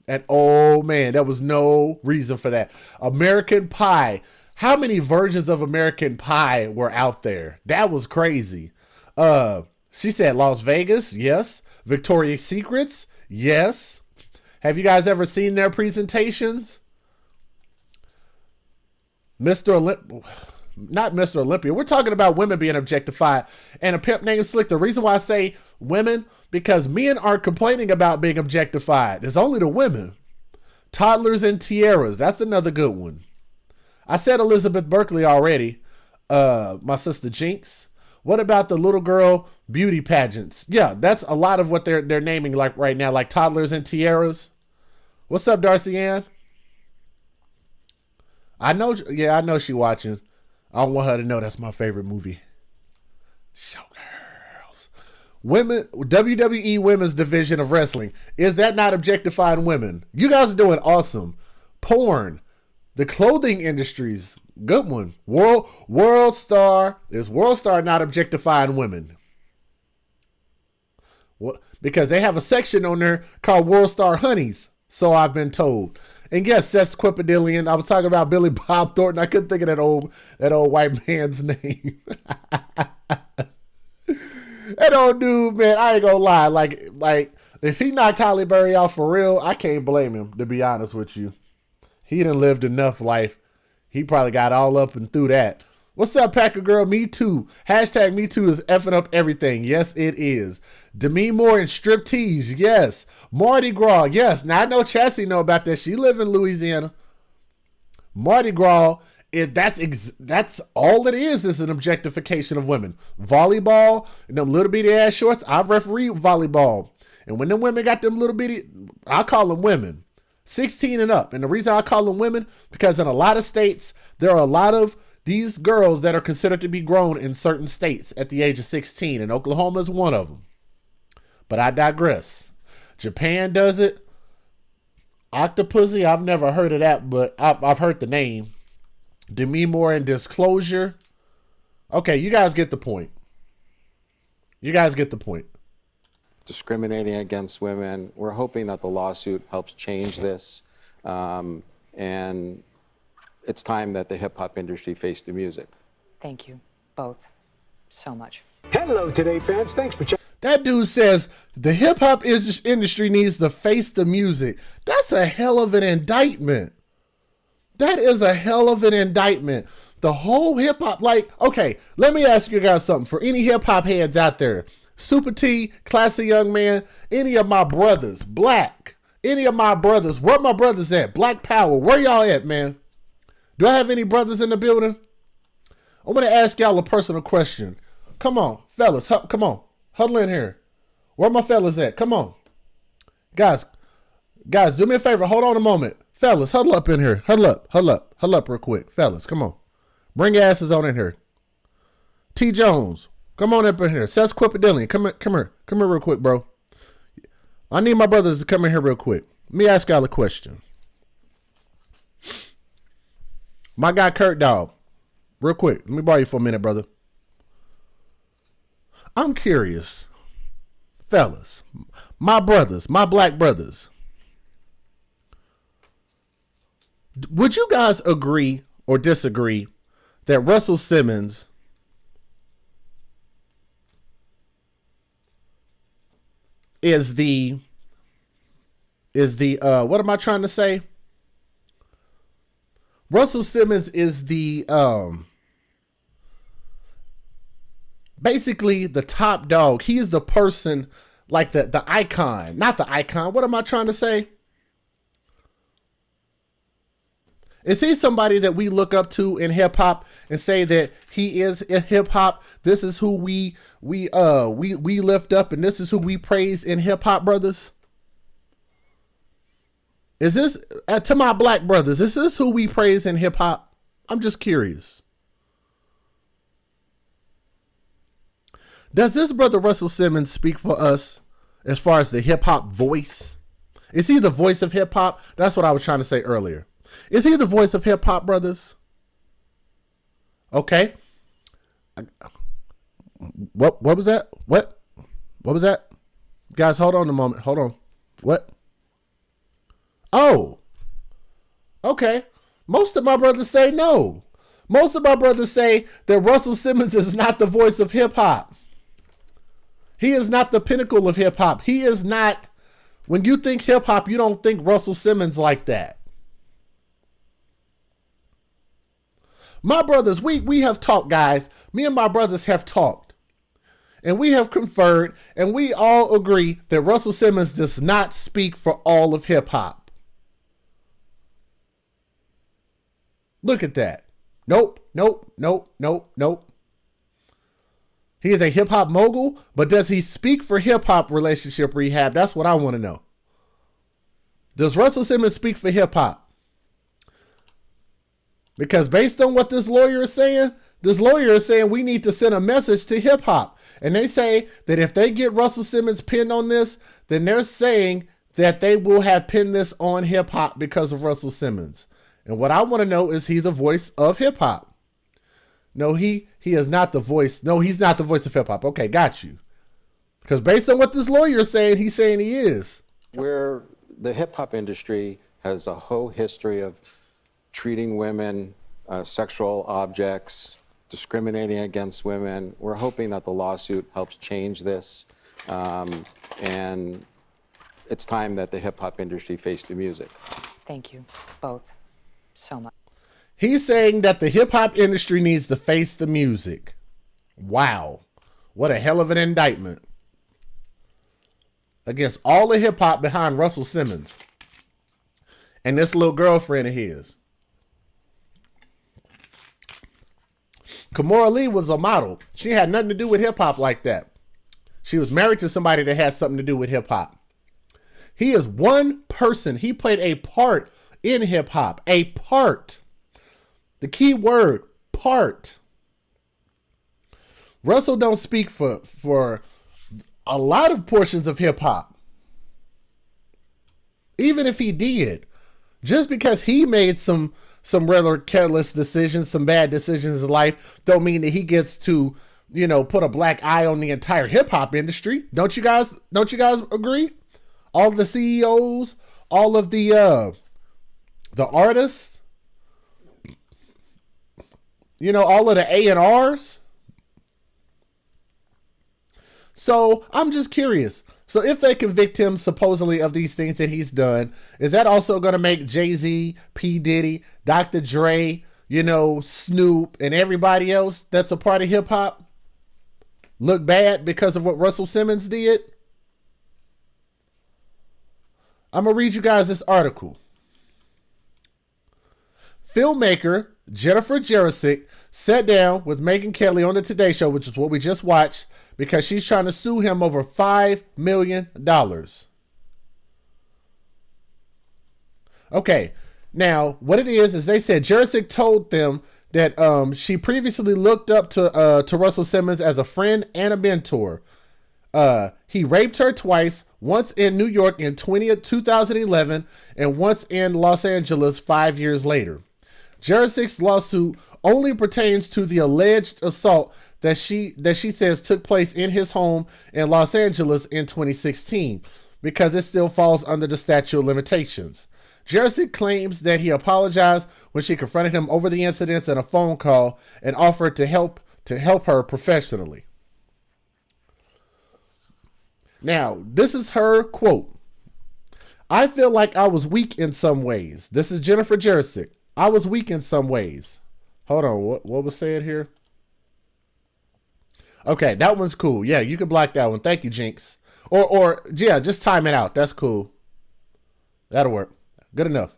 That old man. There was no reason for that. American Pie. How many versions of American Pie were out there? That was crazy. She said Las Vegas. Yes. Victoria's Secrets. Yes. Have you guys ever seen their presentations? Mr. not Mr. Olympia. We're talking about women being objectified. And a pimp named Slick. The reason why I say women, because men are complaining about being objectified. It's only the women. Toddlers and tiaras. That's another good one. I said Elizabeth Berkley already. My sister Jinx. What about the little girl beauty pageants? Yeah, that's a lot of what they're naming like right now, like toddlers and tiaras. What's up, Darcy Ann? I know she watching. I don't want her to know that's my favorite movie. Showgirls. Women, WWE Women's Division of Wrestling. Is that not objectifying women? You guys are doing awesome. Porn. The clothing industries. Good one. World Star. Is World Star not objectifying women? What? Because they have a section on there called World Star Honeys. So I've been told. And yes, Sesquipedalian. I was talking about Billy Bob Thornton. I couldn't think of that old white man's name. That old dude, man, I ain't gonna lie. Like if he knocked Halle Berry off for real, I can't blame him, to be honest with you. He done lived enough life. He probably got all up and through that. What's up, Packer Girl? Me too. Hashtag Me Too is effing up everything. Yes, it is. Demi Moore and striptease. Yes. Mardi Gras. Yes. Now I know Chassie know about that. She live in Louisiana. Mardi Gras. That's all it is an objectification of women. Volleyball and them little bitty ass shorts. I've refereed volleyball. And when them women got them little bitty, I call them women. 16 and up. And the reason I call them women, because in a lot of states, there are a lot of these girls that are considered to be grown in certain states at the age of 16, and Oklahoma is one of them. But I digress. Japan does it. Octopussy, I've never heard of that, but I've heard the name. Demi Moore and Disclosure. Okay, you guys get the point. You guys get the point. Discriminating against women. We're hoping that the lawsuit helps change this. And it's time that the hip-hop industry face the music. Thank you both so much. Hello, Today fans. Thanks for checking. That dude says the hip-hop industry needs to face the music. That's a hell of an indictment. That is a hell of an indictment. The whole hip-hop, like, okay, let me ask you guys something. For any hip-hop heads out there, Super T, Classy Young Man, any of my brothers, Black, any of my brothers, where my brothers at? Black Power, where y'all at, man? Do I have any brothers in the building? I want to ask y'all a personal question. Come on, fellas, come on. Huddle in here. Where my fellas at? Come on. Guys, do me a favor. Hold on a moment. Fellas, huddle up in here. Huddle up real quick. Fellas, come on. Bring your asses on in here. T. Jones, come on up in here. Sesquipedalian, come here real quick, bro. I need my brothers to come in here real quick. Let me ask y'all a question. My guy Kurt Dog, real quick. Let me borrow you for a minute, brother. I'm curious, fellas, my brothers, my black brothers. Would you guys agree or disagree that Russell Simmons is the what am I trying to say? Russell Simmons is the basically the top dog. He's the person, like the icon, not the icon. What am I trying to say? Is he somebody that we look up to in hip hop and say that he is in hip hop? This is who we lift up, and this is who we praise in hip hop, brothers. Is this to my black brothers? Is this who we praise in hip hop? I'm just curious. Does this brother Russell Simmons speak for us as far as the hip hop voice? Is he the voice of hip hop? That's what I was trying to say earlier. Is he the voice of hip hop, brothers? Okay. What was that? What was that? Guys, hold on a moment. Hold on. What? Oh. Okay. Most of my brothers say no. Most of my brothers say that Russell Simmons is not the voice of hip hop. He is not the pinnacle of hip hop. He is not, when you think hip hop, you don't think Russell Simmons like that. My brothers, we have talked, guys. Me and my brothers have talked. And we have conferred, and we all agree that Russell Simmons does not speak for all of hip hop. Look at that. Nope. He is a hip hop mogul, but does he speak for hip hop relationship rehab? That's what I want to know. Does Russell Simmons speak for hip hop? Because based on what this lawyer is saying we need to send a message to hip hop. And they say that if they get Russell Simmons pinned on this, then they're saying that they will have pinned this on hip hop because of Russell Simmons. And what I want to know, is he the voice of hip hop? No, he is not the voice. No, he's not the voice of hip hop. Okay, got you. Because based on what this lawyer is saying, he's saying he is. Where the hip hop industry has a whole history of treating women, sexual objects, discriminating against women. We're hoping that the lawsuit helps change this. And it's time that the hip hop industry face the music. Thank you both so much. He's saying that the hip hop industry needs to face the music. Wow. What a hell of an indictment against all the hip hop behind Russell Simmons and this little girlfriend of his. Kimora Lee was a model. She had nothing to do with hip hop like that. She was married to somebody that had something to do with hip hop. He is one person. He played a part in hip hop. A part. The key word, part. Russell don't speak for a lot of portions of hip hop. Even if he did, just because he made some rather careless decisions, some bad decisions in life, don't mean that he gets to, put a black eye on the entire hip hop industry. Don't you guys agree? All the CEOs, all of the artists, all of the A&Rs. So I'm just curious. So if they convict him supposedly of these things that he's done, is that also going to make Jay-Z, P. Diddy, Dr. Dre, Snoop, and everybody else that's a part of hip hop look bad because of what Russell Simmons did? I'm going to read you guys this article. Filmmaker Jennifer Jarosik sat down with Megyn Kelly on the Today Show, which is what we just watched, because she's trying to sue him over $5 million. Okay, now what it is they said Jarosik told them that she previously looked up to Russell Simmons as a friend and a mentor. He raped her twice, once in New York in 2011 and once in Los Angeles 5 years later. Jarosik's lawsuit only pertains to the alleged assault that she says took place in his home in Los Angeles in 2016, because it still falls under the statute of limitations. Jarosik claims that he apologized when she confronted him over the incidents in a phone call and offered to help her professionally. Now, this is her quote. "I feel like I was weak in some ways." This is Jennifer Jarosik. "I was weak in some ways." Hold on, what was said here? Okay, that one's cool. Yeah, you can block that one. Thank you, Jinx. Or yeah, just time it out. That's cool. That'll work. Good enough.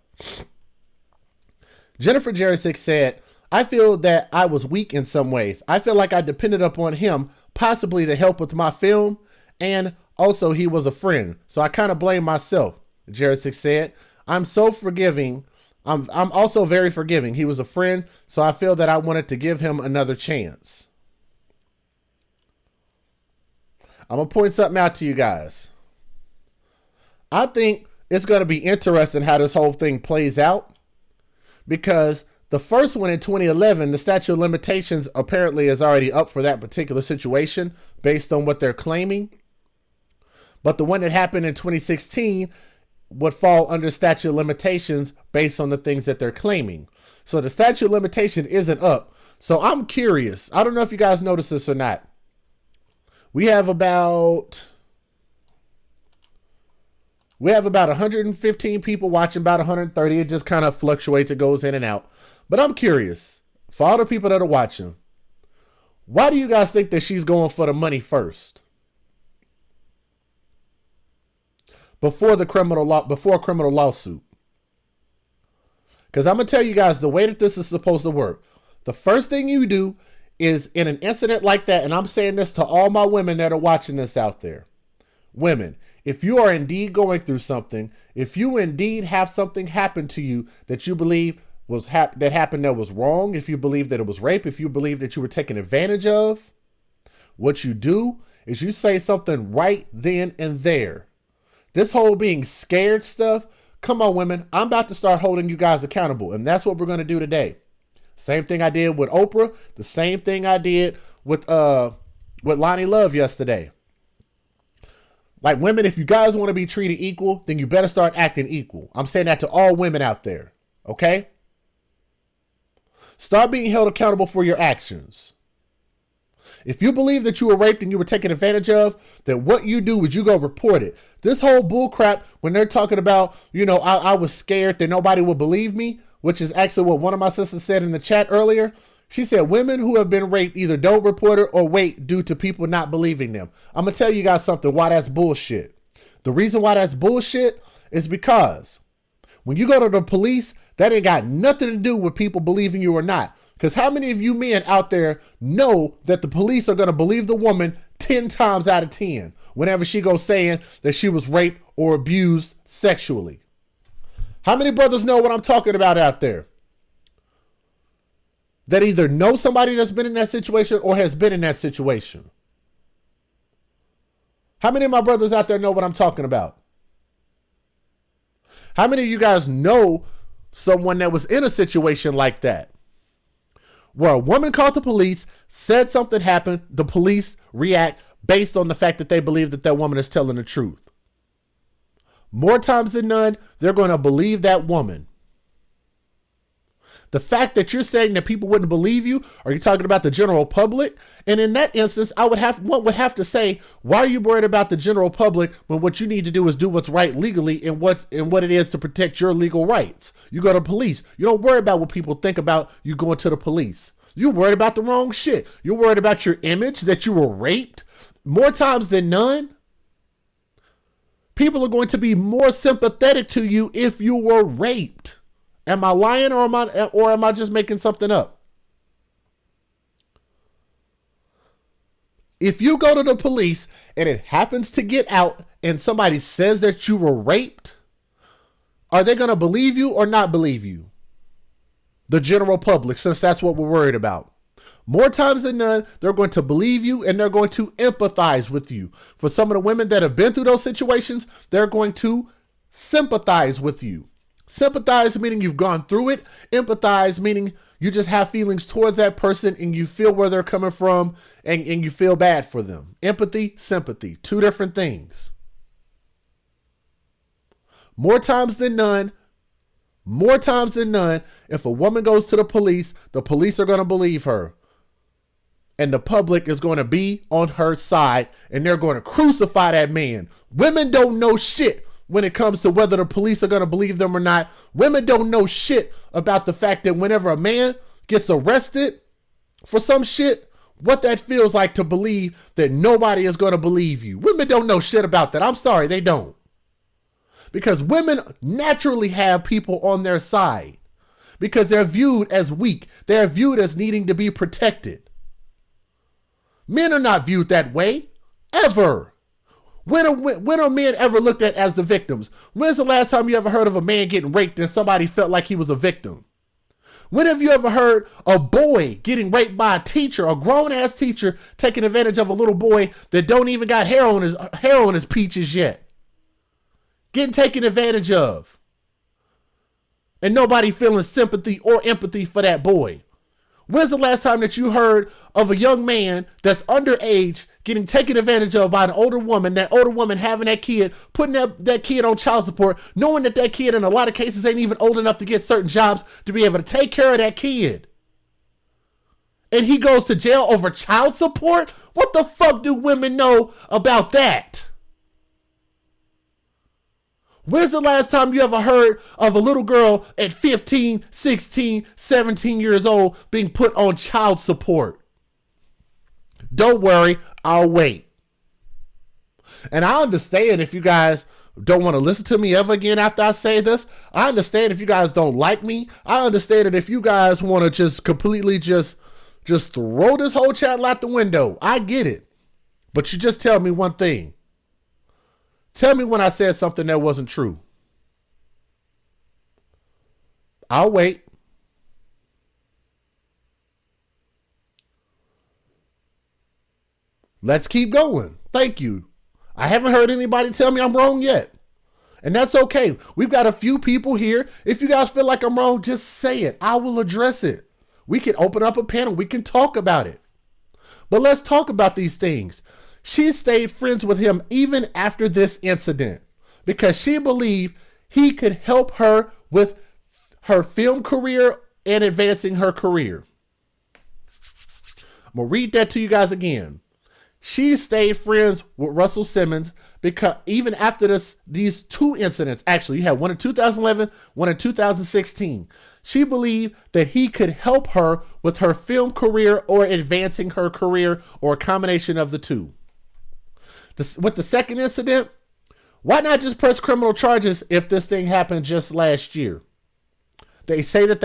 Jennifer Jarosik said, "I feel that I was weak in some ways. I feel like I depended upon him, possibly to help with my film, and also he was a friend. So I kind of blame myself," Jarosik said. I'm so forgiving. I'm also very forgiving. He was a friend, so I feel that I wanted to give him another chance." I'm going to point something out to you guys. I think it's going to be interesting how this whole thing plays out, because the first one in 2011, the statute of limitations apparently is already up for that particular situation based on what they're claiming. But the one that happened in 2016 would fall under statute of limitations based on the things that they're claiming. So the statute of limitation isn't up. So I'm curious. I don't know if you guys noticed this or not. We have about 115 people watching, about 130. It just kind of fluctuates. It goes in and out. But I'm curious. for all the people that are watching, why do you guys think that she's going for the money first? Before a criminal lawsuit. Because I'm going to tell you guys the way that this is supposed to work. The first thing you do is in an incident like that, and I'm saying this to all my women that are watching this out there. Women, if you are indeed going through something, if you indeed have something happen to you that you believe that happened that was wrong, if you believe that it was rape, if you believe that you were taken advantage of, what you do is you say something right then and there. This whole being scared stuff, come on, women, I'm about to start holding you guys accountable, and that's what we're going to do today. Same thing I did with Oprah, the same thing I did with Lonnie Love yesterday. Like, women, if you guys want to be treated equal, then you better start acting equal. I'm saying that to all women out there, okay? Start being held accountable for your actions. If you believe that you were raped and you were taken advantage of, then what you do is you go report it. This whole bull crap, when they're talking about, I was scared that nobody would believe me, which is actually what one of my sisters said in the chat earlier. She said women who have been raped either don't report it or wait due to people not believing them. I'm going to tell you guys something why that's bullshit. The reason why that's bullshit is because when you go to the police, that ain't got nothing to do with people believing you or not. Because how many of you men out there know that the police are going to believe the woman 10 times out of 10 whenever she goes saying that she was raped or abused sexually? How many brothers know what I'm talking about out there? That either know somebody that's been in that situation or has been in that situation. How many of my brothers out there know what I'm talking about? How many of you guys know someone that was in a situation like that? Where a woman called the police, said something happened, the police react based on the fact that they believe that that woman is telling the truth. More times than none, they're going to believe that woman. The fact that you're saying that people wouldn't believe you, are you talking about the general public? And in that instance, one would have to say, why are you worried about the general public when what you need to do is do what's right legally and what it is to protect your legal rights? You go to police. You don't worry about what people think about you going to the police. You're worried about the wrong shit. You're worried about your image, that you were raped. More times than none, people are going to be more sympathetic to you if you were raped. Am I lying or am I just making something up? If you go to the police and it happens to get out and somebody says that you were raped, are they going to believe you or not believe you? The general public, since that's what we're worried about. More times than none, they're going to believe you and they're going to empathize with you. For some of the women that have been through those situations, they're going to sympathize with you. Sympathize meaning you've gone through it. Empathize meaning you just have feelings towards that person and you feel where they're coming from and you feel bad for them. Empathy, sympathy, two different things. More times than none, if a woman goes to the police are going to believe her. And the public is going to be on her side and they're going to crucify that man. Women don't know shit when it comes to whether the police are going to believe them or not. Women don't know shit about the fact that whenever a man gets arrested for some shit, what that feels like to believe that nobody is going to believe you. Women don't know shit about that. I'm sorry, they don't. Because women naturally have people on their side because they're viewed as weak. They're viewed as needing to be protected. Men are not viewed that way, ever. When are men ever looked at as the victims? When's the last time you ever heard of a man getting raped and somebody felt like he was a victim? When have you ever heard a boy getting raped by a teacher, a grown-ass teacher taking advantage of a little boy that don't even got hair on his peaches yet? Getting taken advantage of. And nobody feeling sympathy or empathy for that boy. When's the last time that you heard of a young man that's underage getting taken advantage of by an older woman, that older woman having that kid, putting that kid on child support, knowing that that kid in a lot of cases ain't even old enough to get certain jobs to be able to take care of that kid? And he goes to jail over child support? What the fuck do women know about that? When's the last time you ever heard of a little girl at 15, 16, 17 years old being put on child support? Don't worry, I'll wait. And I understand if you guys don't want to listen to me ever again after I say this. I understand if you guys don't like me. I understand that if you guys want to just completely just throw this whole channel out the window. I get it. But you just tell me one thing. Tell me when I said something that wasn't true. I'll wait. Let's keep going. Thank you. I haven't heard anybody tell me I'm wrong yet. And that's okay. We've got a few people here. If you guys feel like I'm wrong, just say it. I will address it. We can open up a panel. We can talk about it. But let's talk about these things. She stayed friends with him even after this incident because she believed he could help her with her film career and advancing her career. I'm going to read that to you guys again. She stayed friends with Russell Simmons because even after these two incidents, actually, you had one in 2011, one in 2016. She believed that he could help her with her film career or advancing her career or a combination of the two. With the second incident, why not just press criminal charges if this thing happened just last year? They say that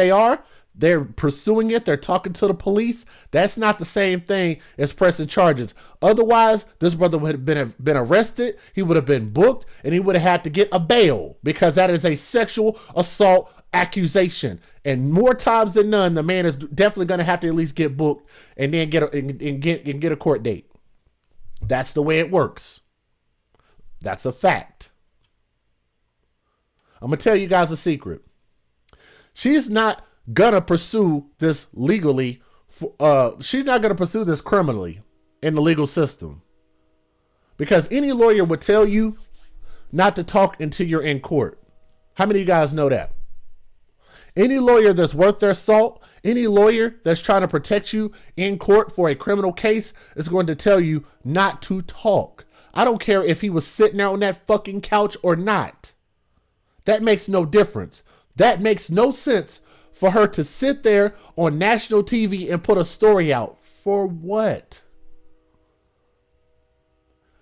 they're pursuing it. They're talking to the police. That's not the same thing as pressing charges. Otherwise, this brother would have been arrested. He would have been booked and he would have had to get a bail because that is a sexual assault accusation. And more times than none, the man is definitely going to have to at least get booked and then get a court date. That's the way it works. That's a fact. I'm going to tell you guys a secret. She's not gonna pursue this legally. She's not gonna pursue this criminally in the legal system because any lawyer would tell you not to talk until you're in court. How many of you guys know that? Any lawyer that's worth their salt, any lawyer that's trying to protect you in court for a criminal case is going to tell you not to talk. I don't care if he was sitting there on that fucking couch or not. That makes no difference. That makes no sense for her to sit there on national TV and put a story out. For what?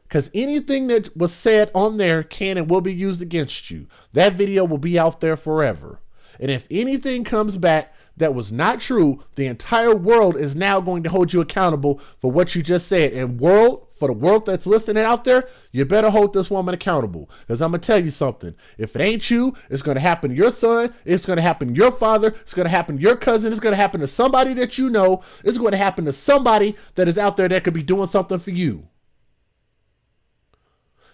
Because anything that was said on there can and will be used against you. That video will be out there forever. And if anything comes back that was not true, the entire world is now going to hold you accountable for what you just said. And for the world that's listening out there, you better hold this woman accountable. Because I'm going to tell you something. If it ain't you, it's going to happen to your son. It's going to happen to your father. It's going to happen to your cousin. It's going to happen to somebody that you know. It's going to happen to somebody that is out there that could be doing something for you.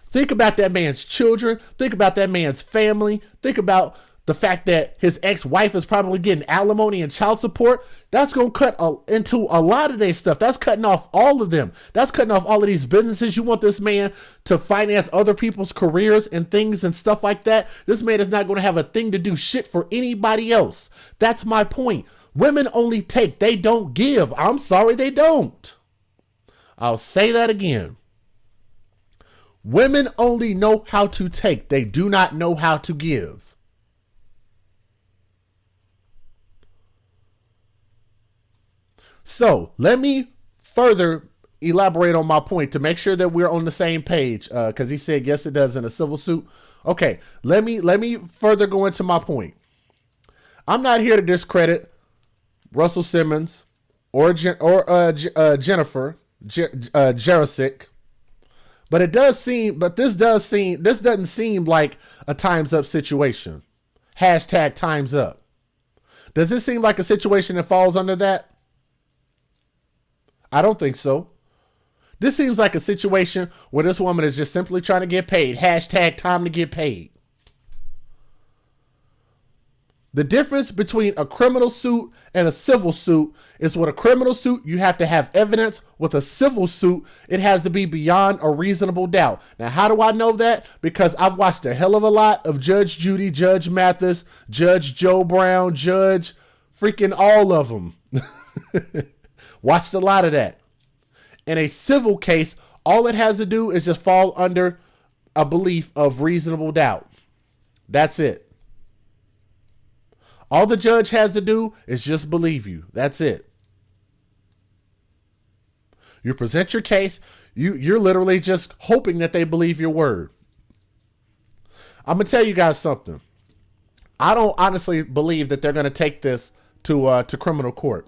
Think about that man's children. Think about that man's family. Think about the fact that his ex-wife is probably getting alimony and child support. That's going to cut into a lot of their stuff. That's cutting off all of them. That's cutting off all of these businesses. You want this man to finance other people's careers and things and stuff like that. This man is not going to have a thing to do shit for anybody else. That's my point. Women only take. They don't give. I'm sorry, they don't. I'll say that again. Women only know how to take. They do not know how to give. So let me further elaborate on my point to make sure that we're on the same page. Because he said, yes, it does in a civil suit. Okay, let me further go into my point. I'm not here to discredit Russell Simmons or Jennifer Jarosik. But this doesn't seem like a time's up situation. Hashtag time's up. Does this seem like a situation that falls under that? I don't think so. This seems like a situation where this woman is just simply trying to get paid. Hashtag time to get paid. The difference between a criminal suit and a civil suit is with a criminal suit, you have to have evidence. With a civil suit, it has to be beyond a reasonable doubt. Now, how do I know that? Because I've watched a hell of a lot of Judge Judy, Judge Mathis, Judge Joe Brown, Judge freaking all of them. Watched a lot of that. In a civil case, all it has to do is just fall under a belief of reasonable doubt. That's it. All the judge has to do is just believe you. That's it. You present your case. You're literally just hoping that they believe your word. I'm going to tell you guys something. I don't honestly believe that they're going to take this to criminal court.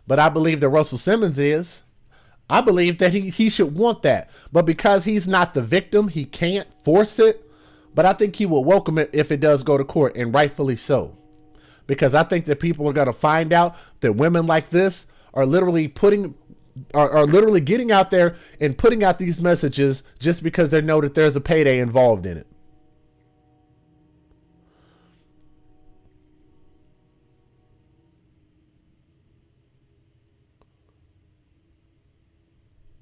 But I believe that Russell Simmons is. I believe that he should want that. But because he's not the victim, he can't force it. But I think he will welcome it if it does go to court, and rightfully so. Because I think that people are going to find out that women like this are literally literally getting out there and putting out these messages just because they know that there's a payday involved in it.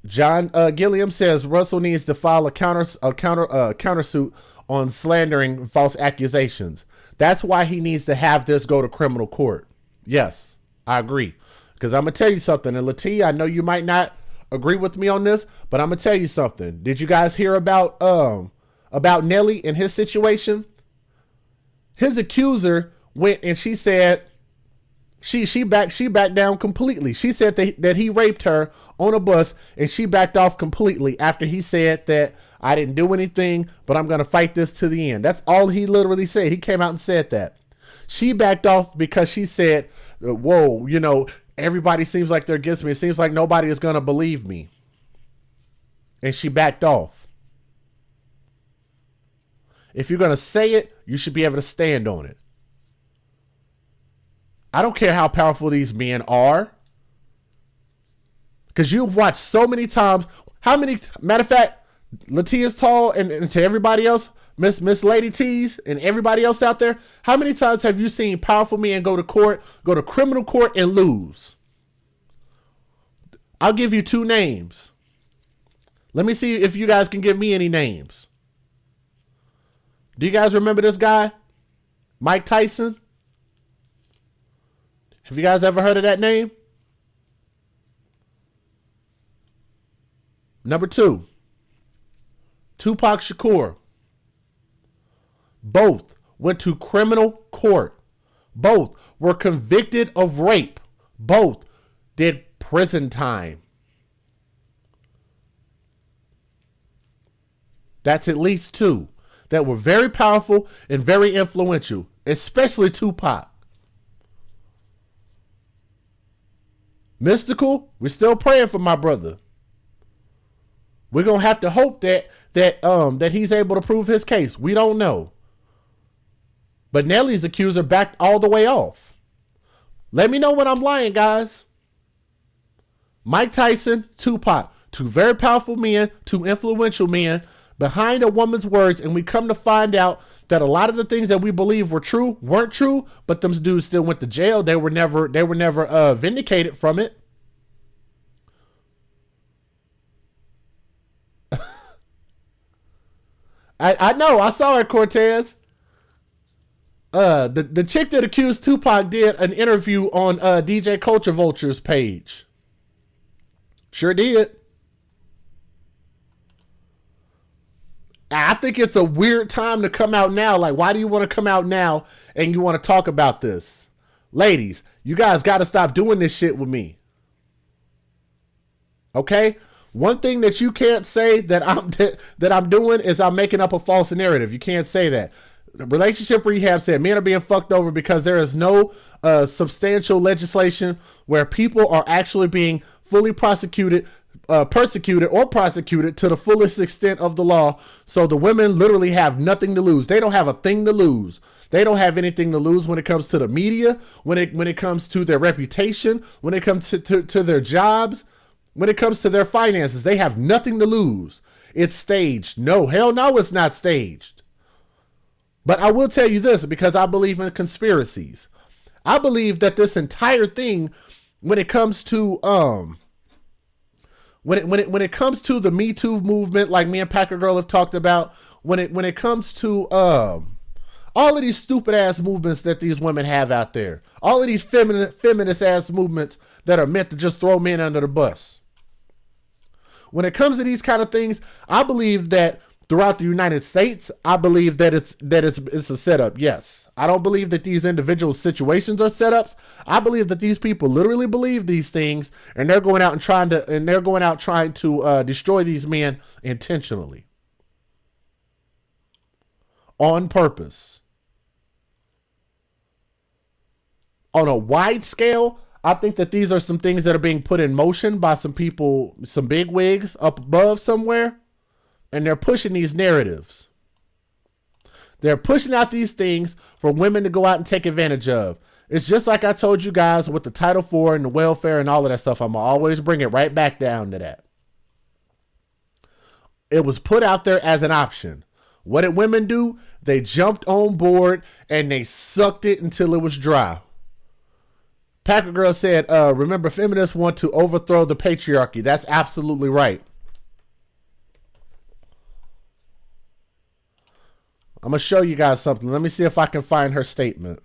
John Gilliam says Russell needs to file a countersuit on slandering and false accusations. That's why he needs to have this go to criminal court. Yes, I agree. Because I'm going to tell you something. And Latia, I know you might not agree with me on this, but I'm going to tell you something. Did you guys hear about Nelly and his situation? His accuser went and she said she backed down completely. She said that he raped her on a bus, and she backed off completely after he said that I didn't do anything, but I'm going to fight this to the end. That's all he literally said. He came out and said that. She backed off because she said, whoa, everybody seems like they're against me. It seems like nobody is going to believe me. And she backed off. If you're going to say it, you should be able to stand on it. I don't care how powerful these men are. Because you've watched so many times. Matter of fact, Latia's tall, and to everybody else, Miss Lady T's and everybody else out there, how many times have you seen powerful men go to criminal court and lose? I'll give you 2 names. Let me see if you guys can give me any names. Do you guys remember this guy? Mike Tyson? Have you guys ever heard of that name? Number 2, Tupac Shakur. Both went to criminal court. Both were convicted of rape. Both did prison time. That's at least 2 that were very powerful and very influential, especially Tupac. Mystical, we're still praying for my brother. We're going to have to hope that he's able to prove his case. We don't know. But Nelly's accuser backed all the way off. Let me know when I'm lying, guys. Mike Tyson, Tupac, 2 very powerful men, 2 influential men behind a woman's words, and we come to find out that a lot of the things that we believe were true weren't true, but them dudes still went to jail. They were never vindicated from it. I know. I saw it, Cortez. The chick that accused Tupac did an interview on DJ Culture Vulture's page. Sure did. I think it's a weird time to come out now. Like, why do you want to come out now and you want to talk about this? Ladies, you guys got to stop doing this shit with me. Okay? One thing that you can't say that I'm doing is I'm making up a false narrative. You can't say that. Relationship Rehab said men are being fucked over because there is no substantial legislation where people are actually being fully persecuted or prosecuted to the fullest extent of the law. So the women literally have nothing to lose. They don't have a thing to lose. They don't have anything to lose when it comes to the media, when it comes to their reputation, when it comes to their jobs, when it comes to their finances. They have nothing to lose. It's staged. No, hell no, it's not staged. But I will tell you this, because I believe in conspiracies. I believe that this entire thing, when it comes to when it comes to the Me Too movement, like me and Packer Girl have talked about, when it comes to all of these stupid ass movements that these women have out there, all of these feminist ass movements that are meant to just throw men under the bus. When it comes to these kind of things, I believe that throughout the United States, I believe that it's a setup. Yes. I don't believe that these individual situations are setups. I believe that these people literally believe these things, and they're going out trying to destroy these men intentionally. On purpose. On a wide scale, I think that these are some things that are being put in motion by some people, some big wigs up above somewhere, and they're pushing these narratives. They're pushing out these things for women to go out and take advantage of. It's just like I told you guys with the Title IV and the welfare and all of that stuff. I'm going to always bring it right back down to that. It was put out there as an option. What did women do? They jumped on board and they sucked it until it was dry. Packer Girl said, remember, feminists want to overthrow the patriarchy. That's absolutely right. I'm going to show you guys something. Let me see if I can find her statement.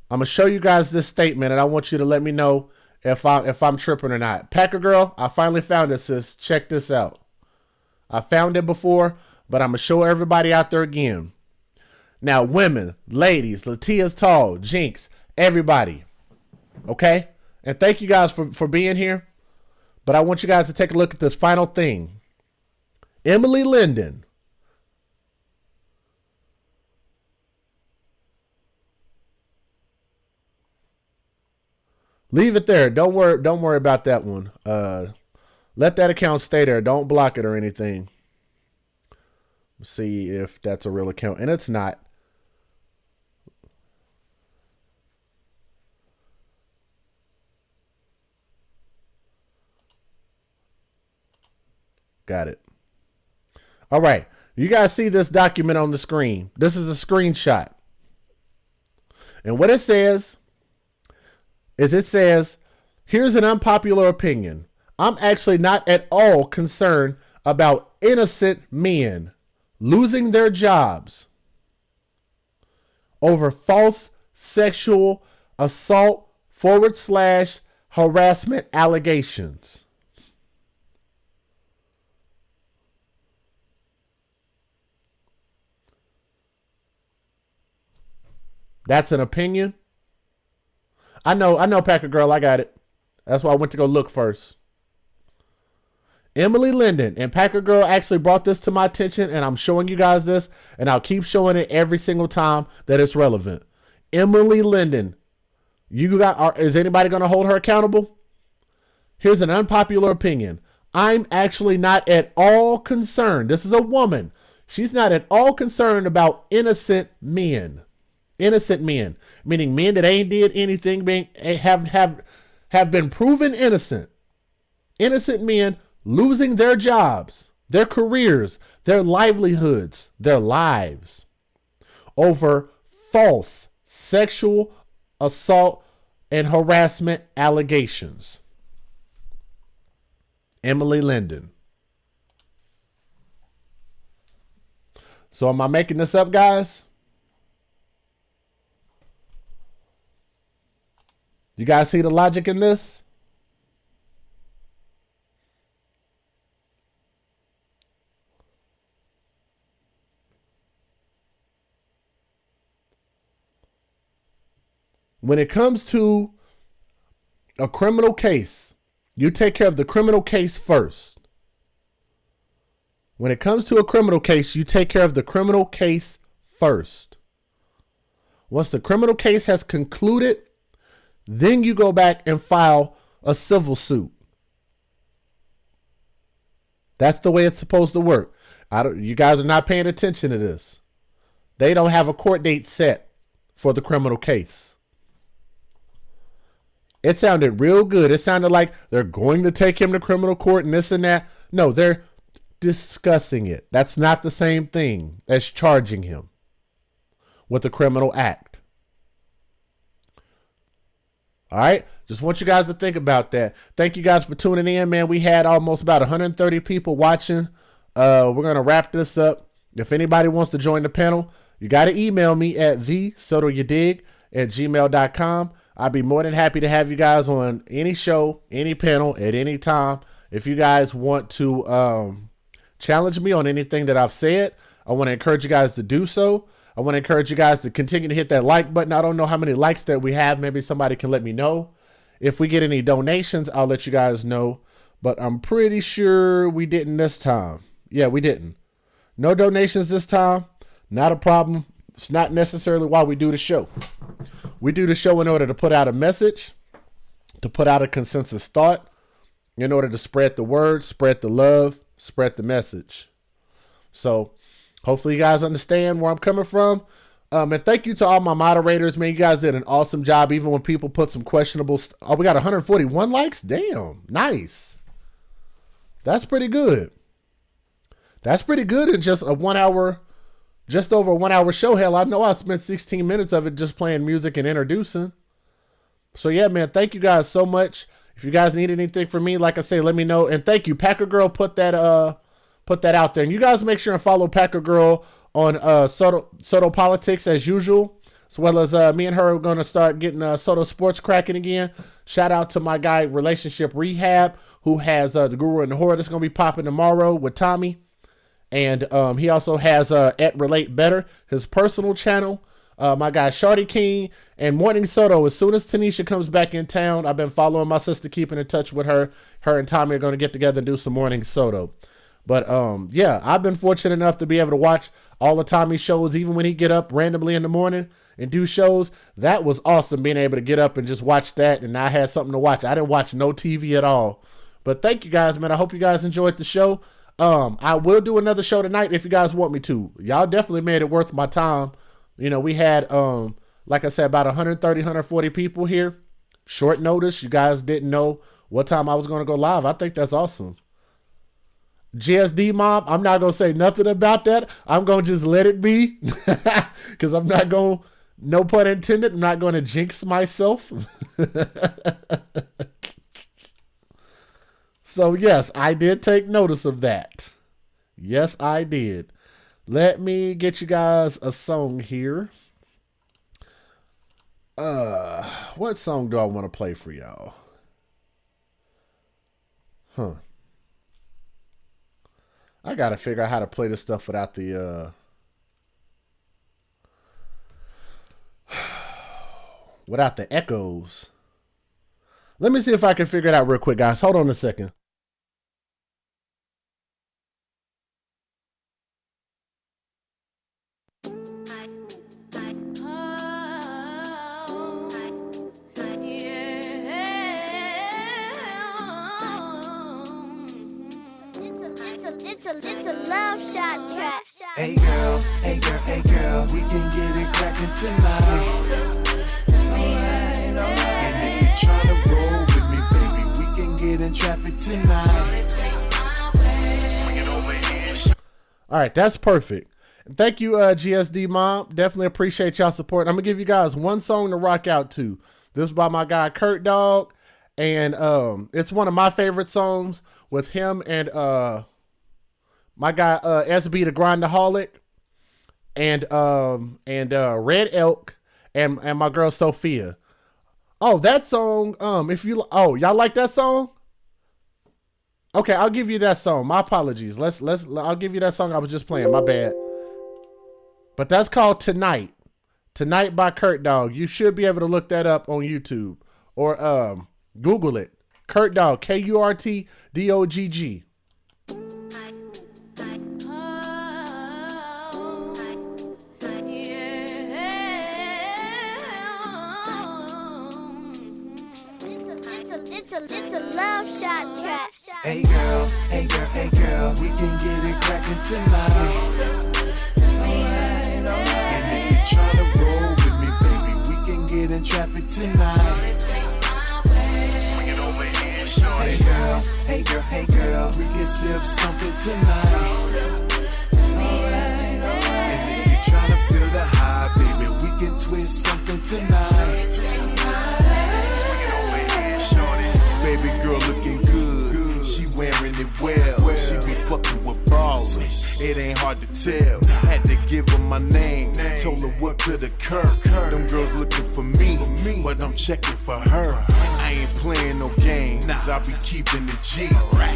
I'm going to show you guys this statement, and I want you to let me know if I'm tripping or not. Packer Girl, I finally found it, sis. Check this out. I found it before, but I'm going to show everybody out there again. Now, women, ladies, Latia's Tall, Jinx, everybody. Okay? And thank you guys for being here. But I want you guys to take a look at this final thing. Emily Linden. Leave it there. Don't worry about that one. Let that account stay there. Don't block it or anything. See if that's a real account. And it's not. Got it. All right. You guys see this document on the screen. This is a screenshot. And what it says is, here's an unpopular opinion. I'm actually not at all concerned about innocent men losing their jobs over false sexual assault / harassment allegations. That's an opinion. I know, Packer Girl, I got it. That's why I went to go look first. Emily Linden and Packer Girl actually brought this to my attention, and I'm showing you guys this, and I'll keep showing it every single time that it's relevant. Emily Linden, is anybody going to hold her accountable? Here's an unpopular opinion. I'm actually not at all concerned. This is a woman. She's not at all concerned about innocent men. Innocent men, meaning men that ain't did anything, have been proven innocent. Innocent men losing their jobs, their careers, their livelihoods, their lives over false sexual assault and harassment allegations. Emily Linden. So am I making this up, guys? You guys see the logic in this? When it comes to a criminal case, you take care of the criminal case first. When it comes to a criminal case, you take care of the criminal case first. Once the criminal case has concluded, then you go back and file a civil suit. That's the way it's supposed to work. You guys are not paying attention to this. They don't have a court date set for the criminal case. It sounded real good. It sounded like they're going to take him to criminal court and this and that. No, they're discussing it. That's not the same thing as charging him with a criminal act. All right. Just want you guys to think about that. Thank you guys for tuning in, man. We had almost about 130 people watching. We're going to wrap this up. If anybody wants to join the panel, you got to email me at thesotoyoudig@gmail.com. I'd be more than happy to have you guys on any show, any panel at any time. If you guys want to Challenge me on anything that I've said. I want to encourage you guys to do so. I want to encourage you guys to continue to hit that like button. I don't know how many likes that we have. Maybe somebody can let me know. If we get any donations, I'll let you guys know. But I'm pretty sure we didn't this time. Yeah, we didn't. No donations this time. Not a problem. It's not necessarily why we do the show. We do the show in order to put out a message, to put out a consensus thought, in order to spread the word, spread the love, spread the message. So hopefully you guys understand where I'm coming from. And thank you to all my moderators, man. You guys did an awesome job, even when people put some questionable oh, we got 141 likes? Damn, nice. That's pretty good. That's pretty good in just a 1 hour, just over a 1 hour show. Hell, I know I spent 16 minutes of it just playing music and introducing. So yeah, man, thank you guys so much. If you guys need anything from me, like I say, let me know. And thank you. Packer Girl put that out there. And you guys make sure and follow Packer Girl on Soto Politics as usual. As well as me and her are going to start getting Soto Sports cracking again. Shout out to my guy, Relationship Rehab, who has The Guru and the Horror that's going to be popping tomorrow with Tommy. And he also has at Relate Better, his personal channel. My guy Shawty King and Morning Soto. As soon as Tanisha comes back in town, I've been following my sister, keeping in touch with her. Her and Tommy are going to get together and do some Morning Soto. But yeah, I've been fortunate enough to be able to watch all of Tommy's shows, even when he get up randomly in the morning and do shows. That was awesome, being able to get up and just watch that, and I had something to watch. I didn't watch no TV at all. But thank you guys, man. I hope you guys enjoyed the show. I will do another show tonight if you guys want me to. Y'all definitely made it worth my time. You know, we had, like I said, about 130, 140 people here. Short notice. You guys didn't know what time I was going to go live. I think that's awesome. GSD Mom, I'm not going to say nothing about that. I'm going to just let it be. Because I'm not going, no pun intended, I'm not going to jinx myself. So, yes, I did take notice of that. Yes, I did. Let me get you guys a song here. What song do I want to play for y'all? I gotta figure out how to play this stuff without the without the echoes. Let me see if I can figure it out real quick, guys. Hold on a second. It's a love shot trap. Hey girl, hey girl, hey girl, we can get it crackin' tonight. Alright. And if you tryna roll with me, baby, we can get in traffic tonight. Swing it over here. All right, that's perfect. Thank you, GSD Mom. Definitely appreciate y'all support. I'm gonna give you guys one song to rock out to. This is by my guy Kurt Dog, and it's one of my favorite songs with him and my guy SB the Grindaholic, and Red Elk, and my girl Sophia. Oh, that song. Y'all like that song? Okay, I'll give you that song. My apologies. I'll give you that song I was just playing. My bad. But that's called Tonight. Tonight by Kurt Dog. You should be able to look that up on YouTube or Google it. Kurt Dog, KurtDogg. It's a love shot trap. Hey girl, hey girl, hey girl, we can get it crackin' tonight. Alright. And if you tryna roll with me, baby, we can get in traffic tonight. Swing it over here, shorty. Hey girl, hey girl, hey girl, we can sip something tonight. Alright. And if you tryna feel the high, baby, we can twist something tonight. Baby girl looking good, she wearing it well. She be fucking with ballers, it ain't hard to tell. Had to give her my name, told her what could occur. Them girls looking for me, but I'm checking for her. I ain't playing no games. I be keeping the G.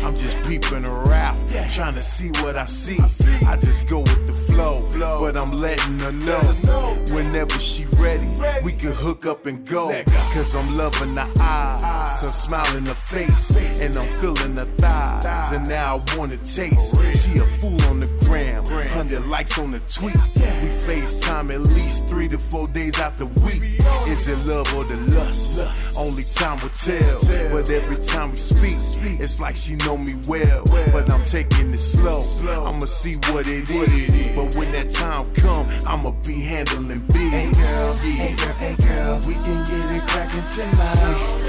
I'm just peeping her out, trying to see what I see. I just go with the flow, but I'm letting her know whenever she ready, we can hook up and go. Cause I'm loving the eyes, her smile in her face, and I'm feeling her thighs, and now I wanna taste. She a fool on the gram, 100 likes on the tweet. We FaceTime at least 3 to 4 days out the week. Is it love or the lust? Only time will tell. But every time we speak, it's like she know me well. But I'm taking it slow, I'ma see what it is. But when that time come, I'ma be handling big. Hey girl, hey girl, hey girl, we can get it crackin' tonight.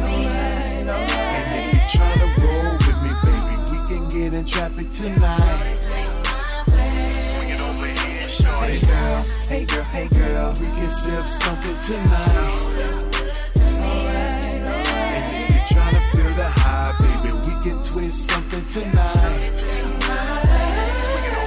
Alright, alright. And if you tryna roll with me, baby, we can get in traffic tonight. Swing it over here, shorty. Hey girl, hey girl, hey girl, we can sip something tonight. alright, alright. And if you're tryna feel the high, baby, we can twist something tonight.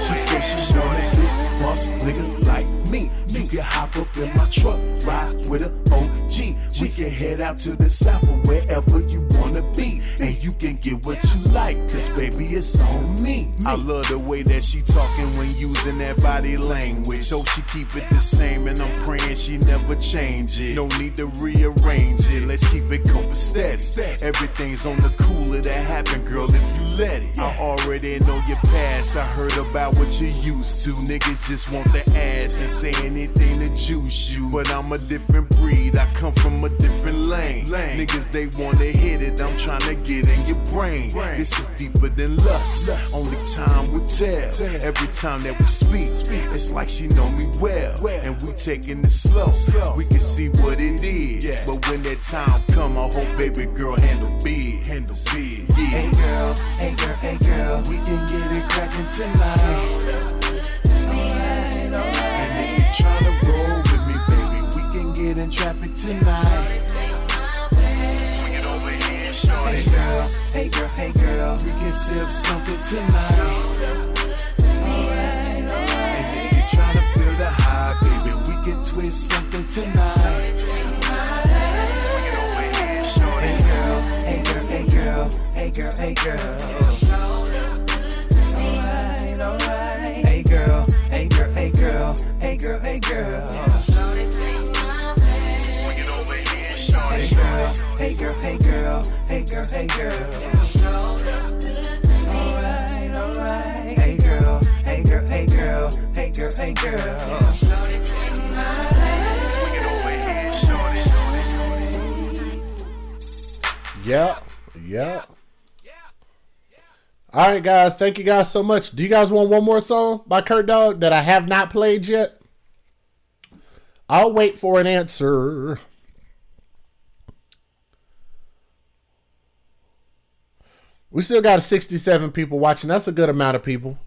She said she want a big boss nigga like me. You can hop up in my truck, ride with a OG. We can head out to the south or wherever you wanna be, and you can get what you like, cause baby it's on me. I love the way that she talking when using that body language. Hope she keep it the same, and I'm praying she never change it. No need to rearrange it, let's keep it copacetic. Everything's on the cooler that happen, girl, if you let it. I already know your past, I heard about what you used to. Niggas just want the ass and say anything to juice you. But I'm a different breed, I come from a different lane. Niggas, they wanna hit it, I'm tryna get in your brain. This is deeper than lust, only time will tell. Every time that we speak, it's like she know me well. And we taking it slow, we can see what it is. But when that time come, I hope baby girl handle big. Hey girl, hey girl, hey girl, we can get it crackin' tonight. alright, alright. And if you tryna roll with me, baby, we can get in traffic tonight. Swing it over here, shorty. Hey girl, hey girl, hey girl, we can sip something tonight. alright, alright. And if you tryna feel the high, baby, we can twist something tonight. Swing it over here, shorty. Hey girl, hey girl, hey girl, hey girl, hey girl. Alright, alright. Hey girl, hey girl, hey girl, hey girl, hey girl. Swing it over here, shorty. Hey girl, hey girl, hey girl, hey girl, hey girl. Alright, alright. Hey girl, hey girl, hey girl, hey girl, hey girl. Swing it over here, shorty. Yeah. All right, guys. Thank you guys so much. Do you guys want one more song by Kurt Dog that I have not played yet? I'll wait for an answer. We still got 67 people watching. That's a good amount of people.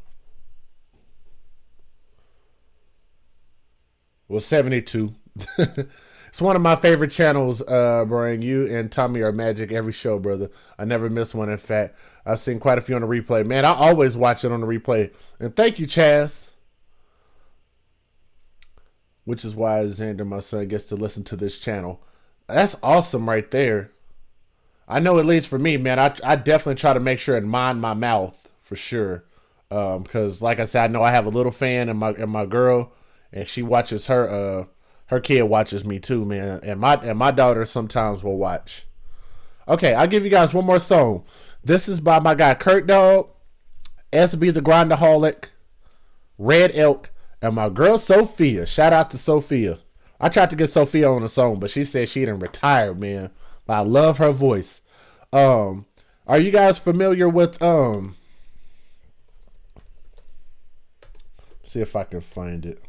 Well, 72. It's one of my favorite channels, Brian. You and Tommy are magic every show, brother. I never miss one. In fact, I've seen quite a few on the replay. Man, I always watch it on the replay. And thank you, Chaz. Which is why Xander, my son, gets to listen to this channel. That's awesome right there. I know at least for me, man, I definitely try to make sure and mind my mouth for sure. Because like I said, I know I have a little fan and my girl, and she watches her kid watches me too, man. And my daughter sometimes will watch. Okay, I'll give you guys one more song. This is by my guy Kurt Dog, SB the Grindaholic, Red Elk, and my girl Sophia. Shout out to Sophia. I tried to get Sophia on the song, but she said she didn't retire, man. But I love her voice. Are you guys familiar with see if I can find it.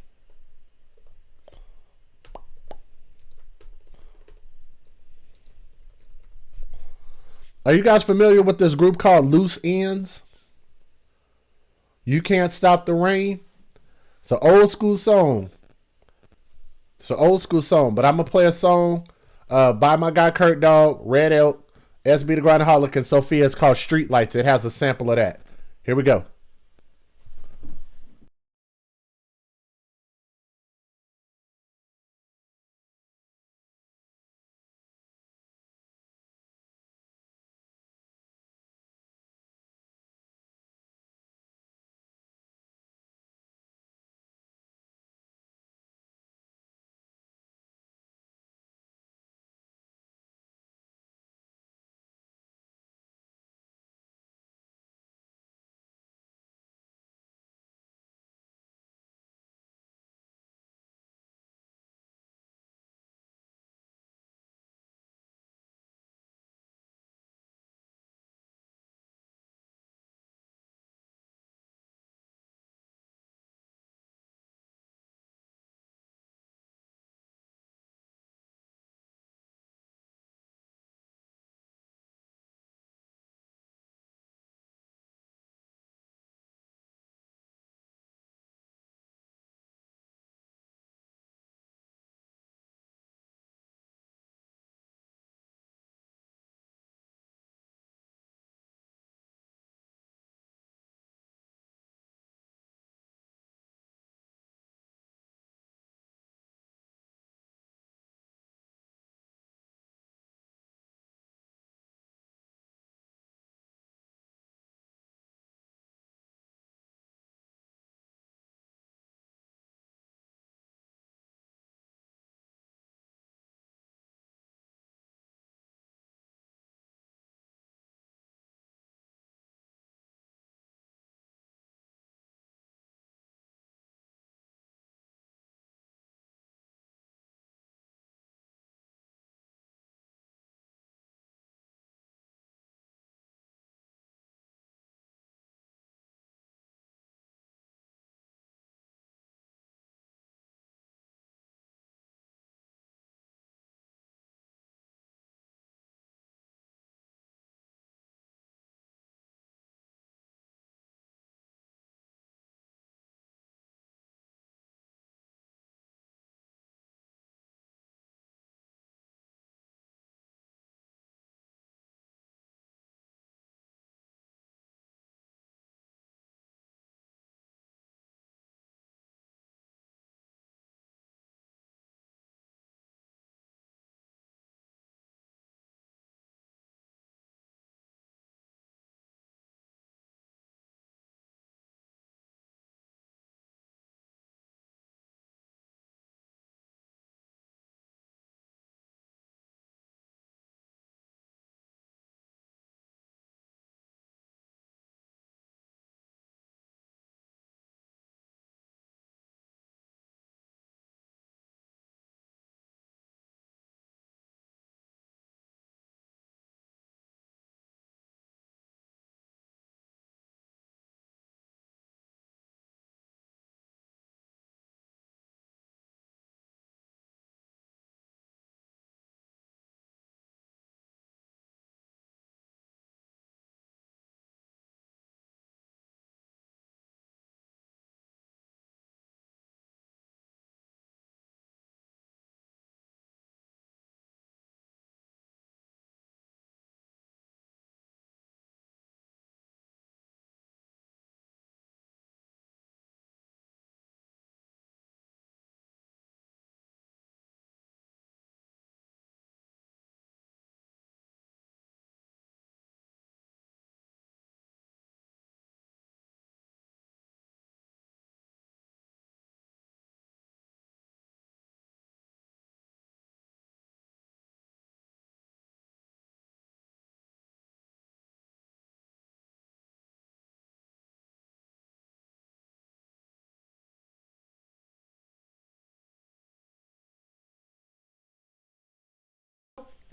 Are you guys familiar with this group called Loose Ends? You Can't Stop the Rain. It's an old school song. But I'm going to play a song by my guy Kurt Dog, Red Elk, SB the Grindaholic, and Sophia. It's called Street Lights. It has a sample of that. Here we go.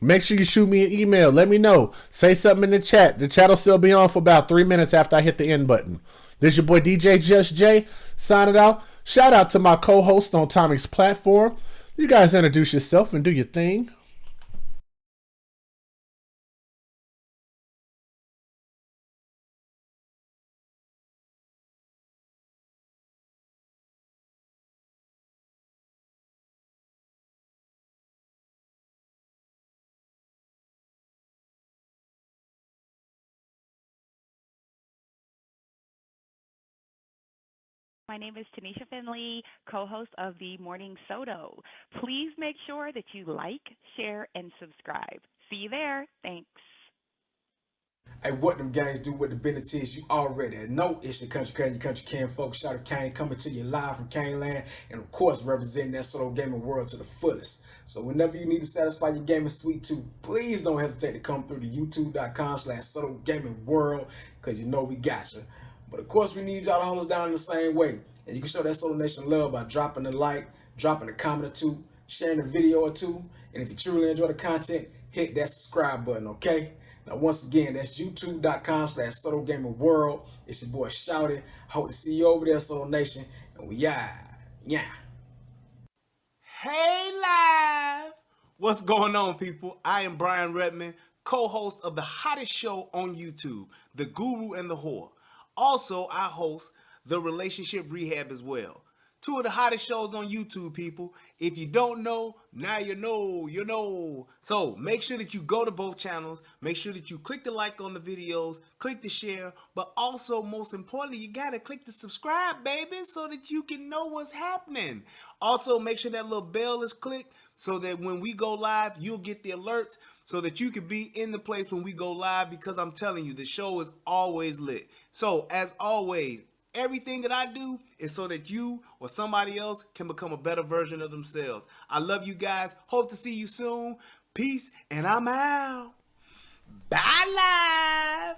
Make sure you shoot me an email. Let me know. Say something in the chat. The chat will still be on for about 3 minutes after I hit the end button. This is your boy DJ Just J signing out. Shout out to my co-host on Tommy's platform. You guys introduce yourself and do your thing. My name is Tanisha Finley, co-host of the Morning Soto. Please make sure that you like, share, and subscribe. See you there. Thanks. Hey, what them guys do with the business is you already know. It's your country can folks. Shout out Kane coming to you live from Kane Land, and of course representing that solo gaming world to the fullest. So whenever you need to satisfy your gaming sweet tooth, please don't hesitate to come through to youtube.com/solo gaming world, because you know we got you. But of course we need y'all to hold us down in the same way, and you can show that Solo Nation love by dropping a like, dropping a comment or two, sharing a video or two, and if you truly enjoy the content, hit that subscribe button, okay? Now, once again, that's youtube.com/Solo Gaming World. It's your boy Shouty. Hope to see you over there, Solo Nation. And we yeah. Hey, live! What's going on, people? I am Brian Redman, co-host of the hottest show on YouTube, The Guru and the Whore. Also, I host The Relationship Rehab as well. Two of the hottest shows on YouTube, people. If you don't know, now you know. So make sure that you go to both channels. Make sure that you click the like on the videos, click the share, but also, most importantly, you gotta click the subscribe, baby, so that you can know what's happening. Also, make sure that little bell is clicked so that when we go live, you'll get the alerts so that you can be in the place when we go live, because I'm telling you, the show is always lit. So, as always, everything that I do is so that you or somebody else can become a better version of themselves. I love you guys. Hope to see you soon. Peace, and I'm out. Bye, live.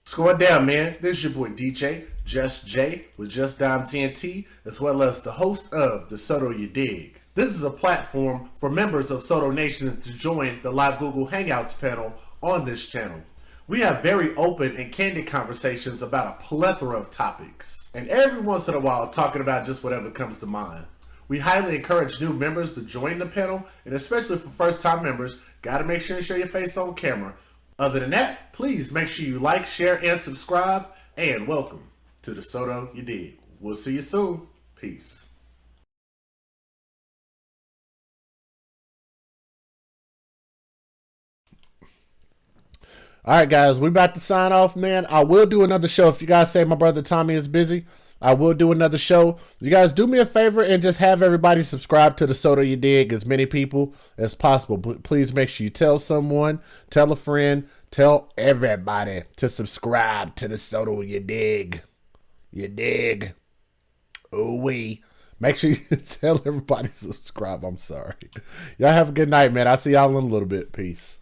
What's going down, man? This is your boy DJ Just J with Just Dime TNT, as well as the host of the Soto You Dig. This is a platform for members of Soto Nation to join the live Google Hangouts panel on this channel. We have very open and candid conversations about a plethora of topics, and every once in a while talking about just whatever comes to mind. We highly encourage new members to join the panel, and especially for first-time members, gotta make sure you show your face on camera. Other than that, please make sure you like, share, and subscribe, and welcome to the Soto You Dig. We'll see you soon. Peace. All right, guys, we about to sign off, man. I will do another show. If you guys say my brother Tommy is busy, I will do another show. You guys do me a favor and just have everybody subscribe to the Soto You Dig, as many people as possible. Please make sure you tell someone, tell a friend, tell everybody to subscribe to the Soto You Dig. You dig? Ooh-wee. Make sure you tell everybody to subscribe. I'm sorry. Y'all have a good night, man. I'll see y'all in a little bit. Peace.